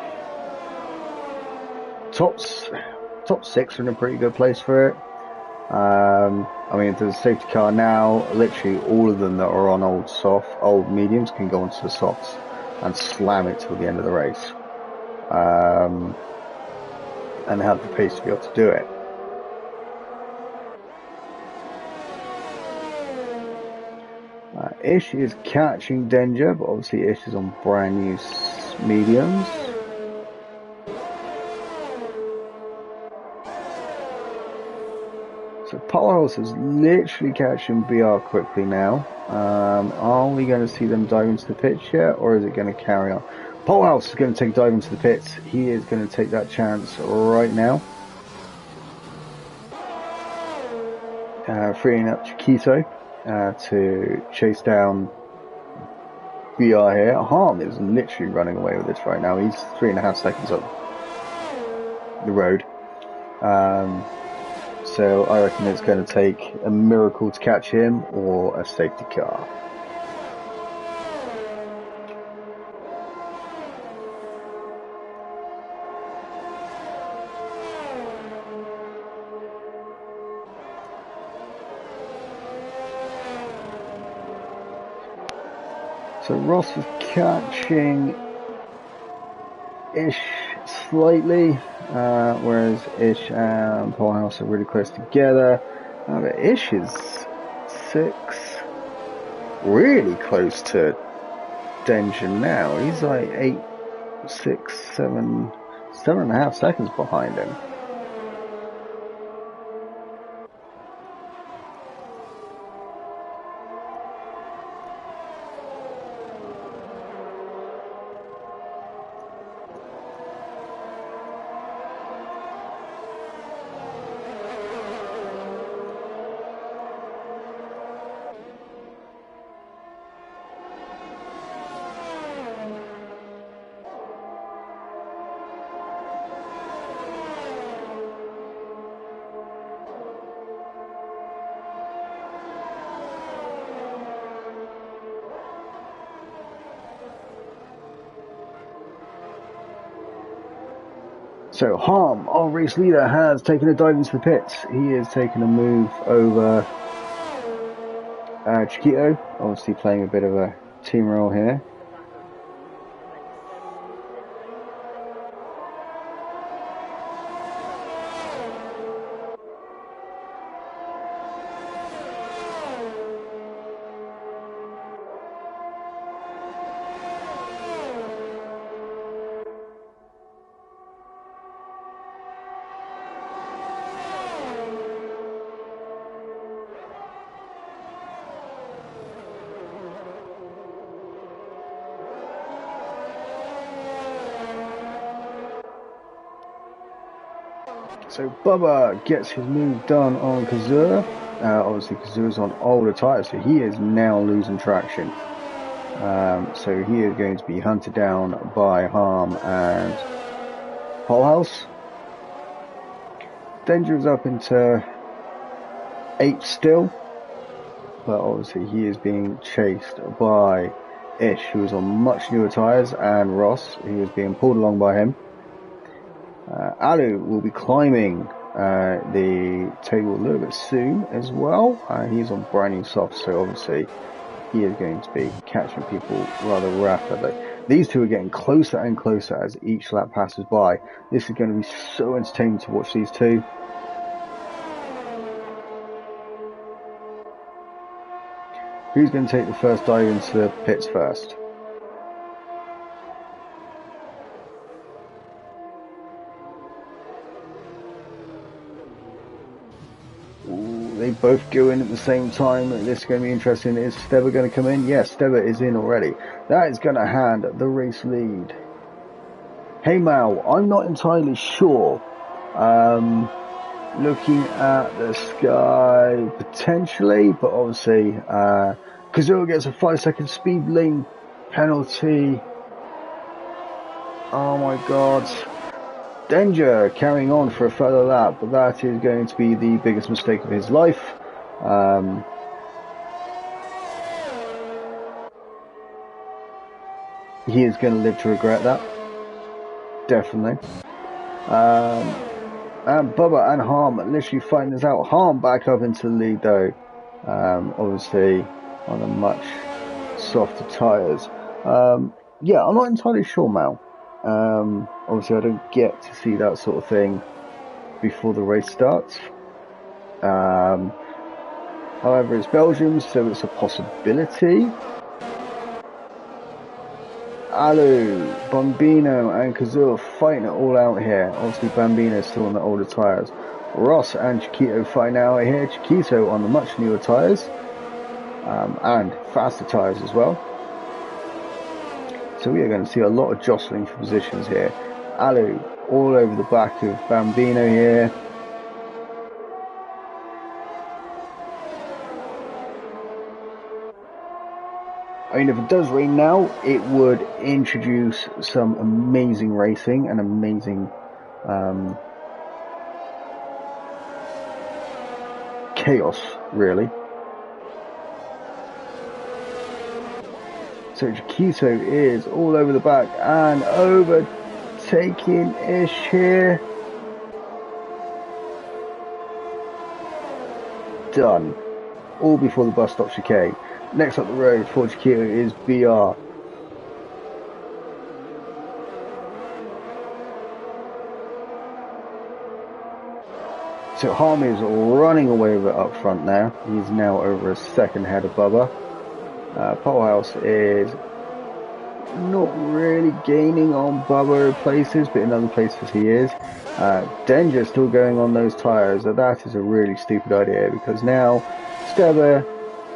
top 6 are in a pretty good place for it. I mean, if there's a safety car now, literally all of them that are on old mediums can go onto the softs and slam it till the end of the race. And have the pace to be able to do it. Ish is catching danger, but obviously Ish is on brand new mediums. So Powerhouse is literally catching BR quickly now. Are we going to see them dive into the pits yet, or is it going to carry on? Powerhouse is going to take dive into the pits. He is going to take that chance right now. Freeing up Chiquito to chase down BR here. Harm is literally running away with this right now. He's 3.5 seconds up the road. So I reckon it's going to take a miracle to catch him or a safety car. So Ross is catching Ish slightly, whereas Ish and Powerhouse are really close together. But Ish is really close to Danger now. He's like 8, 6, 7, 7.5 seconds behind him. So Harm, our race leader, has taken a dive into the pits. He is taking a move over Chiquito, obviously playing a bit of a team role here. So Bubba gets his move done on Kazur. Obviously Kazur's on older tyres, so he is now losing traction. So he is going to be hunted down by Harm and Polehouse. Danger is up into 8 still, but obviously he is being chased by Ish, who is on much newer tyres, and Ross, who is being pulled along by him. Alu will be climbing the table a little bit soon as well. He's on brand new soft, so obviously he is going to be catching people rather rapidly. These two are getting closer and closer as each lap passes by. This is going to be so entertaining to watch these two. Who's going to take the first dive into the pits first? They both go in at the same time. This is going to be interesting. Is Steba going to come in? Yes, Steba is in already. That is going to hand the race lead. Hey Mal, I'm not entirely sure. Looking at the sky, potentially, but obviously, Kazoo gets a 5-second speed lane penalty. Oh my god. Danger carrying on for a further lap, but that is going to be the biggest mistake of his life. He is going to live to regret that. Definitely. And Bubba and Harm literally fighting this out. Harm back up into the lead though. Obviously on a much softer tyres. Yeah, I'm not entirely sure, Mal. Obviously I don't get to see that sort of thing before the race starts. However, it's Belgium, so it's a possibility. Alu, Bambino and Kazoo are fighting it all out here. Obviously Bambino's still on the older tyres. Ross and Chiquito fighting out here. Chiquito on the much newer tyres. And faster tyres as well. So we are going to see a lot of jostling for positions here. Alu all over the back of Bambino here. I mean, if it does rain now, it would introduce some amazing racing and amazing chaos, really. So Chiquito is all over the back and overtaking Ish here. Done. All before the bus stop chicane. Next up the road for Chiquito is BR. So Harm is running away with it up front now. He's now over a second ahead of Bubba. Polehouse is not really gaining on Bubba places, but in other places he is. Danger still going on those tyres. That is a really stupid idea because now Stebber,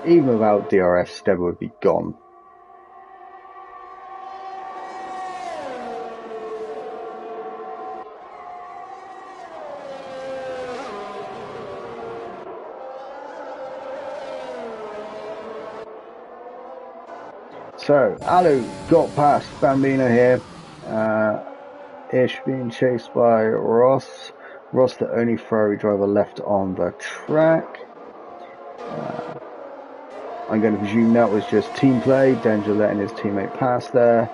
even without DRS, Stebber would be gone. So, Alu got past Bambino here. Ish being chased by Ross. Ross, the only Ferrari driver left on the track. I'm going to presume that was just team play. Danger letting his teammate pass there.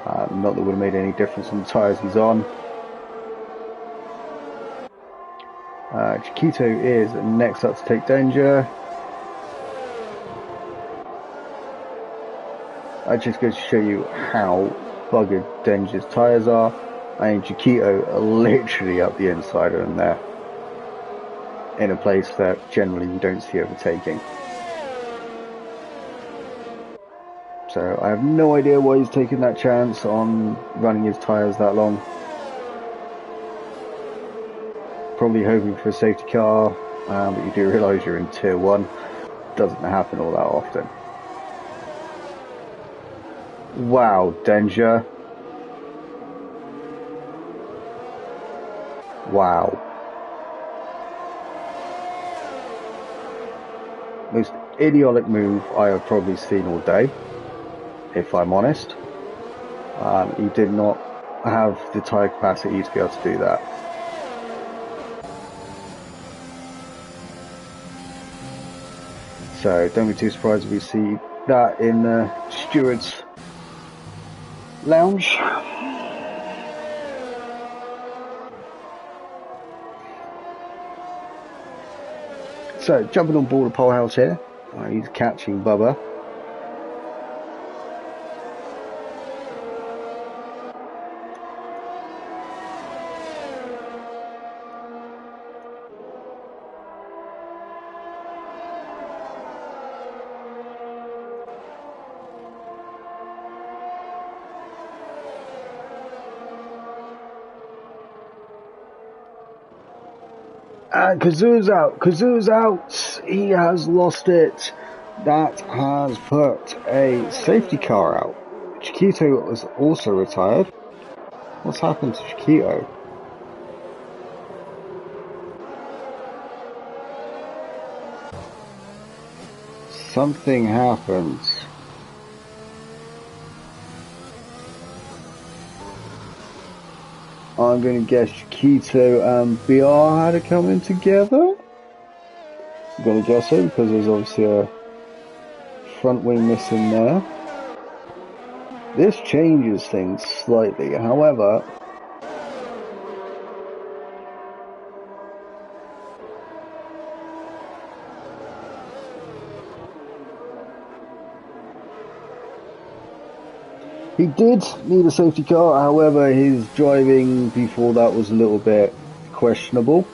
Not that it would have made any difference on the tyres he's on. Chiquito is next up to take Danger. I just goes to show you how buggered Danger's tyres are. I mean, Chiquito are literally up the inside of him there. In a place that generally you don't see overtaking. So I have no idea why he's taking that chance on running his tyres that long. Probably hoping for a safety car, but you do realise you're in Tier 1. Doesn't happen all that often. Wow, Danger. Wow. Most idiotic move I have probably seen all day, if I'm honest. He did not have the tyre capacity to be able to do that. So don't be too surprised if we see that in the stewards' lounge. So jumping on board the Polehouse here. He's catching Bubba. And Kazoo's out. Kazoo's out. He has lost it. That has put a safety car out. Chiquito was also retired. What's happened to Chiquito? Something happened. I'm going to guess Chiquito and BR had it coming together. I'm going to guess it because there's obviously a front wing missing there. This changes things slightly, however, He did need a safety car, however, his driving before that was a little bit questionable.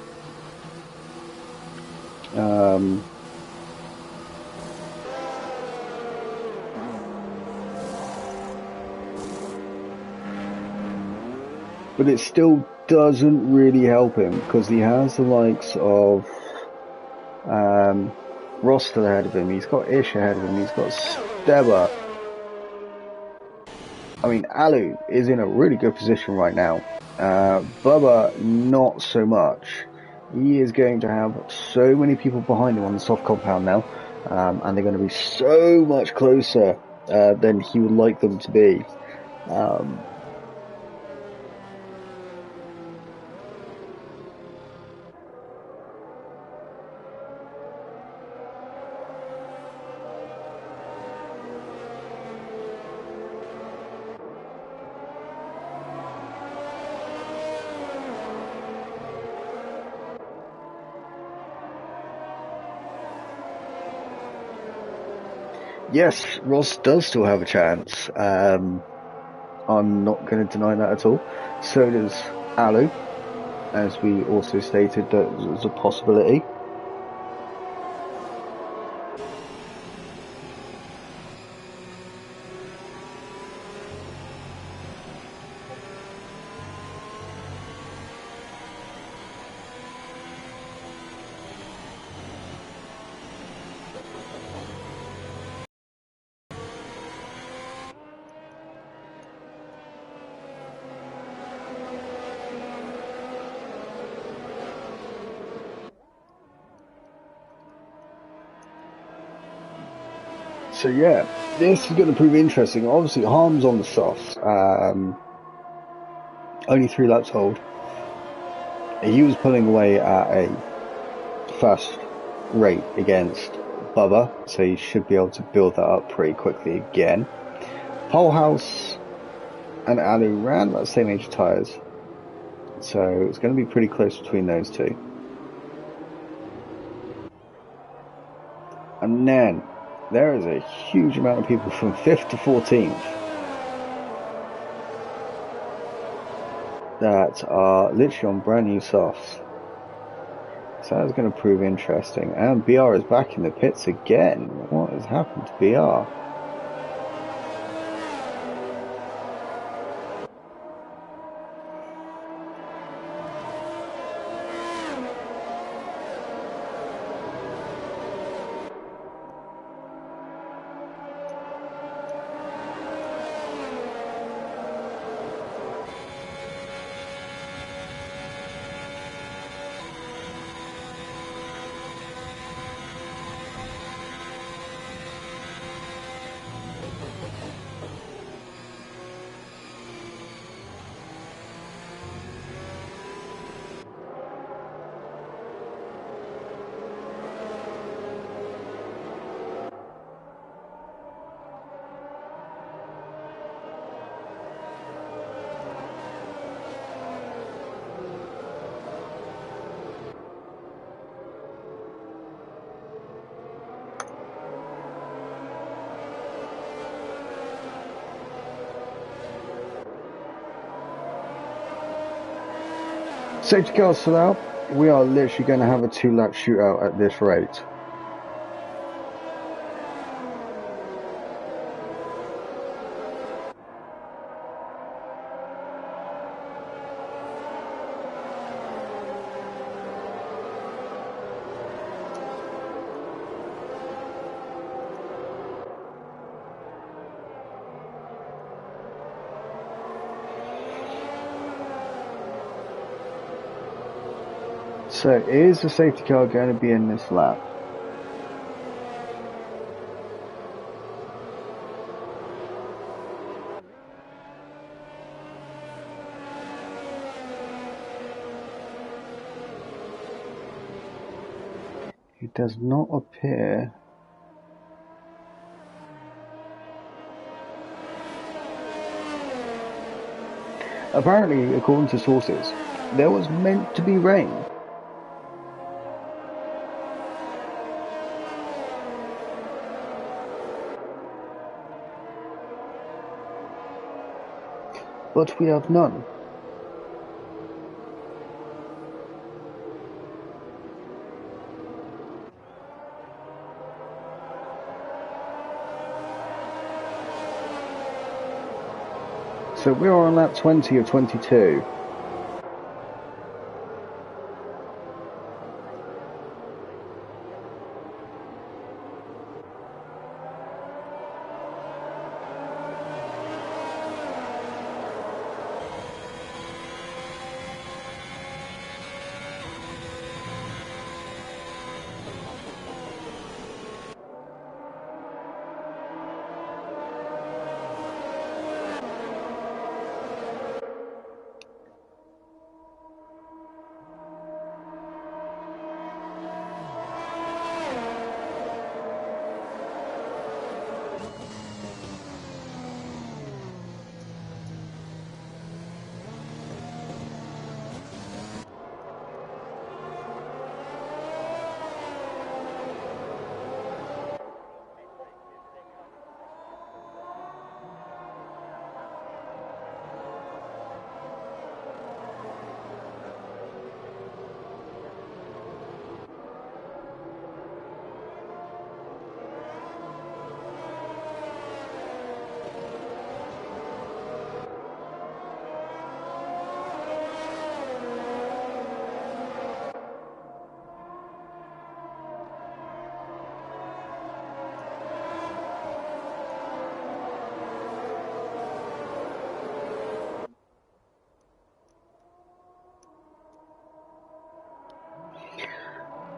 But it still doesn't really help him because he has the likes of Ross still ahead of him, he's got Ish ahead of him, he's got Steba. I mean, Alu is in a really good position right now. Bubba, not so much. He is going to have so many people behind him on the soft compound now, and they're going to be so much closer than he would like them to be. Yes, Ross does still have a chance. I'm not going to deny that at all. So does Alu, as we also stated that was a possibility. So yeah, this is going to prove interesting. Obviously, Harm's on the softs. Only 3 laps old. He was pulling away at a fast rate against Bubba, so he should be able to build that up pretty quickly again. Polehouse and Ali ran about the same age of tyres, so it's going to be pretty close between those two. And then there is a huge amount of people from 5th to 14th that are literally on brand new softs. So that's going to prove interesting. And BR is back in the pits again. What has happened to BR? Safety cars still out. We are literally going to have a 2-lap shootout at this rate. So is the safety car going to be in this lap? It does not appear. Apparently, according to sources, there was meant to be rain. but we have none. So we are on lap 20 of 22.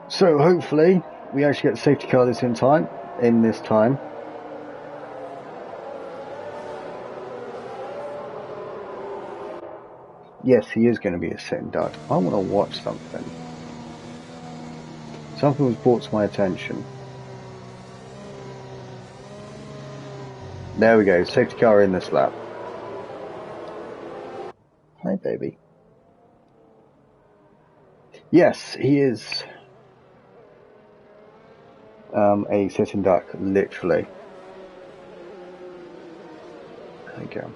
So hopefully we actually get the safety car this time. Yes, he is going to be a sitting duck. I want to watch something. Something was brought to my attention. There we go, safety car in this lap. Hi, baby. Yes, he is a sitting duck, literally. There you go.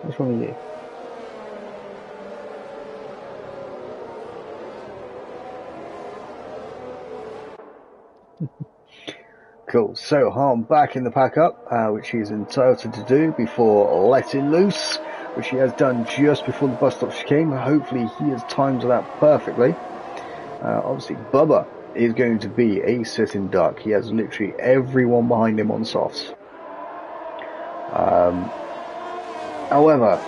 What's wrong with you? Cool, so Harm back in the pack up, which he's entitled to do before letting loose, which he has done just before the bus stop chicane. Hopefully he has timed that perfectly. Obviously Bubba is going to be a sitting duck. He has literally everyone behind him on softs. However,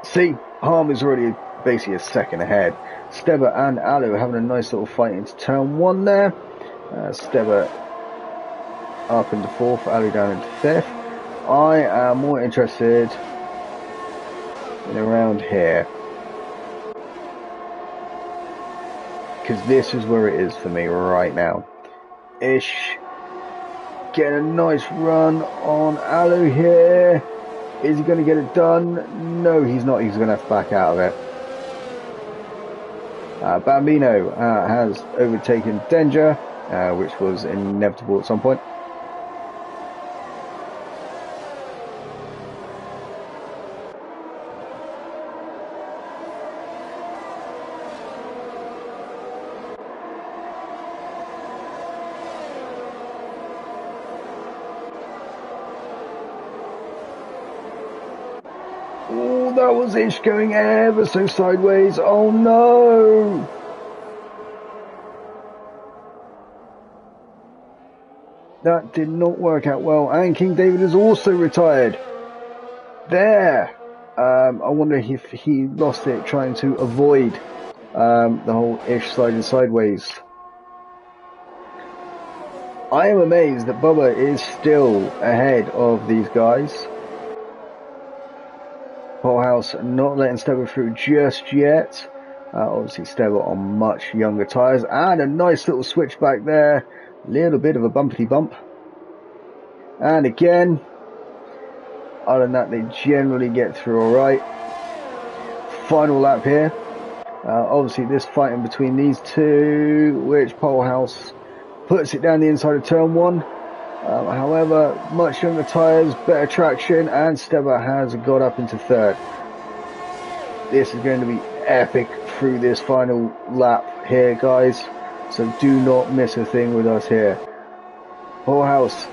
see, Harm is already basically a second ahead. Stebber and Alu are having a nice little fight into turn one there. Stebber up into fourth, Alu down into fifth. I am more interested in around here, because this is where it is for me right now. Ish getting a nice run on Alu here. Is he going to get it done? No, he's not. He's going to have to back out of it. Bambino has overtaken Danger, which was inevitable at some point. Oh, that was Ish going ever so sideways. Oh no! That did not work out well. And King David is also retired. There! I wonder if he lost it trying to avoid the whole Ish sliding sideways. I am amazed that Bubba is still ahead of these guys. House not letting Stebber through just yet. Obviously Stebber on much younger tyres, and a nice little switch back there. Little bit of a bumpity bump. And again, other than that, they generally get through alright. Final lap here. Obviously, this fighting between these two, which Polehouse puts it down the inside of turn one. However, much younger tyres, better traction, and Steber has got up into third. This is going to be epic through this final lap here, guys. So do not miss a thing with us here. Polehouse.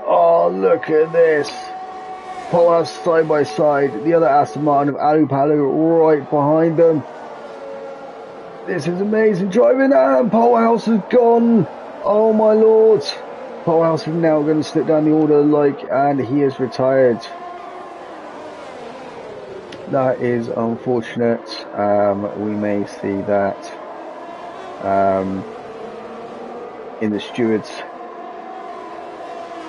Oh, look at this. Polehouse side by side. The other Aston Martin of Alu Palu right behind them. This is amazing driving, and Polehouse has gone. Oh my lord. Polehouse is now going to slip down the order and he is retired. That is unfortunate. We may see that in the stewards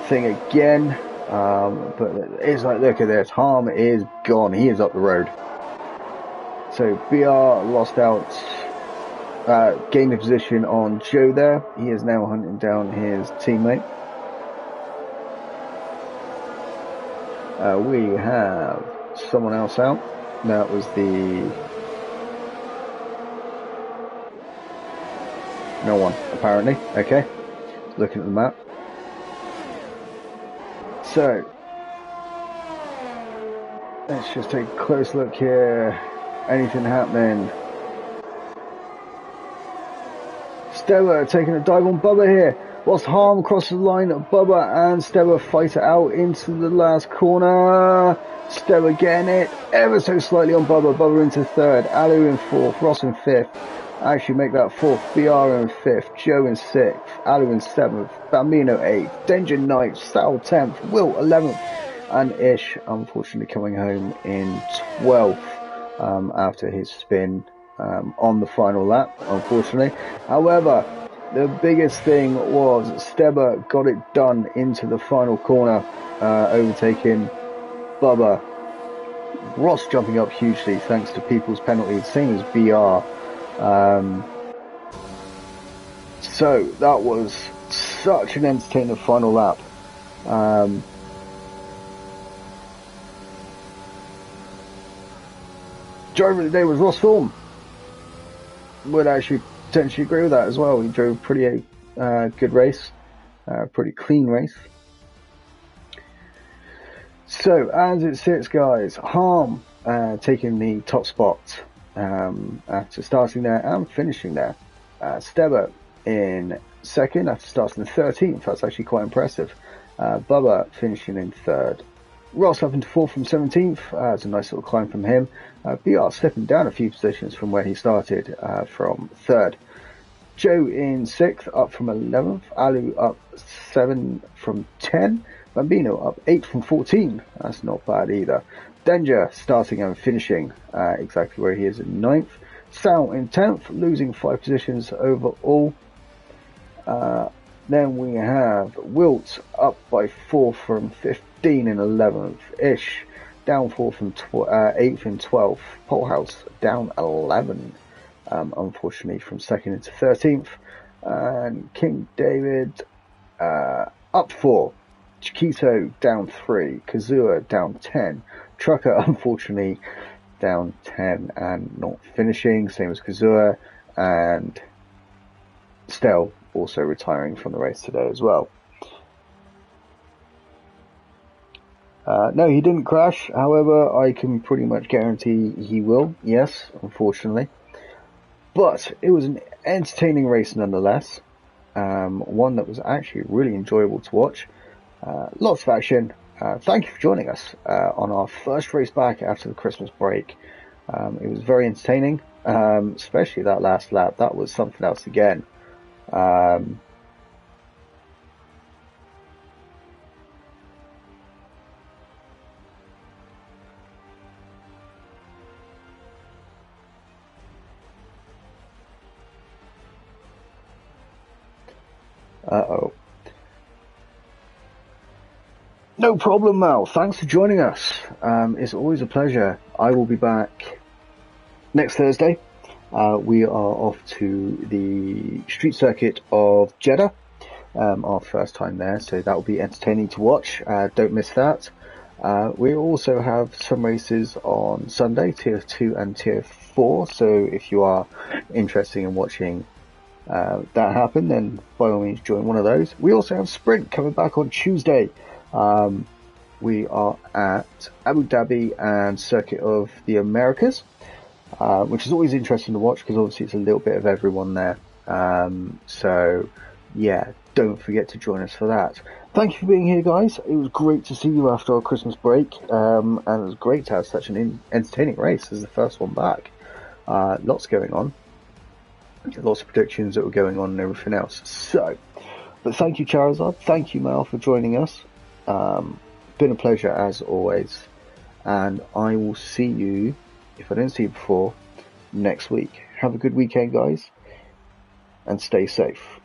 thing again. But it's like, look at this. Harm is gone. He is up the road. So BR lost out, gained a position on Joe there. He is now hunting down his teammate. We have someone else out. That was no one, apparently. Okay, looking at the map. So, let's just take a close look here. Anything happening? Steber taking a dive on Bubba here. Whilst Harm crosses the line, Bubba and Steber fight it out into the last corner. Steber getting it ever so slightly on Bubba. Bubba into third. Alu in fourth. Ross in fifth. Actually make that fourth. BR in fifth. Joe in sixth. Alu in seventh. Bambino eighth. Danger ninth. Sal 10th. Will 11th. And Ish unfortunately coming home in 12th after his spin on the final lap, unfortunately. However, the biggest thing was Steber got it done into the final corner, overtaking Bubba. Ross jumping up hugely thanks to people's penalties, same as BR. So that was such an entertaining final lap. Driver of the day was Ross Thorne. Would actually potentially agree with that as well. He drove a pretty good race, pretty clean race. So as it sits, guys, Harm taking the top spot after starting there and finishing there. Steber in second after starting in 13th. That's actually quite impressive. Bubba finishing in third. Ross up into fourth from 17th. It's a nice little climb from him. BR slipping down a few positions from where he started from third. Joe in sixth, up from 11th. Alu up 7 from 10. Bambino up 8 from 14. That's not bad either. Danger starting and finishing exactly where he is in 9th. Sal in 10th, losing 5 positions overall. Then we have Wilt up by 4 from 15 and 11th. Ish down 4 from 8th and 12th. Polehouse down 11, unfortunately, from 2nd into 13th. And King David up 4. Chiquito down 3. Kazua down 10. Trucker, unfortunately, down 10 and not finishing. Same as Kazua. And Stell also retiring from the race today as well. No, he didn't crash. However, I can pretty much guarantee he will. Yes, unfortunately. But it was an entertaining race nonetheless. One that was actually really enjoyable to watch. Lots of action. Thank you for joining us on our first race back after the Christmas break. It was very entertaining, especially that last lap. That was something else again. Uh-oh. No problem, Mal. Thanks for joining us. It's always a pleasure. I will be back next Thursday. We are off to the street circuit of Jeddah. Our first time there, so that will be entertaining to watch. Don't miss that. We also have some races on Sunday, Tier 2 and Tier 4, so if you are interested in watching that happen, then by all means join one of those. We also have Sprint coming back on Tuesday. We are at Abu Dhabi and Circuit of the Americas, which is always interesting to watch because obviously it's a little bit of everyone there. So yeah, don't forget to join us for that. Thank you for being here, guys. It was great to see you after our Christmas break, and it was great to have such an entertaining race as the first one back. Lots going on. Lots of predictions that were going on and everything else. So, but thank you, Charizard. Thank you, Mal, for joining us. Been a pleasure as always. And I will see you, if I don't see you before, next week. Have a good weekend, guys. And stay safe.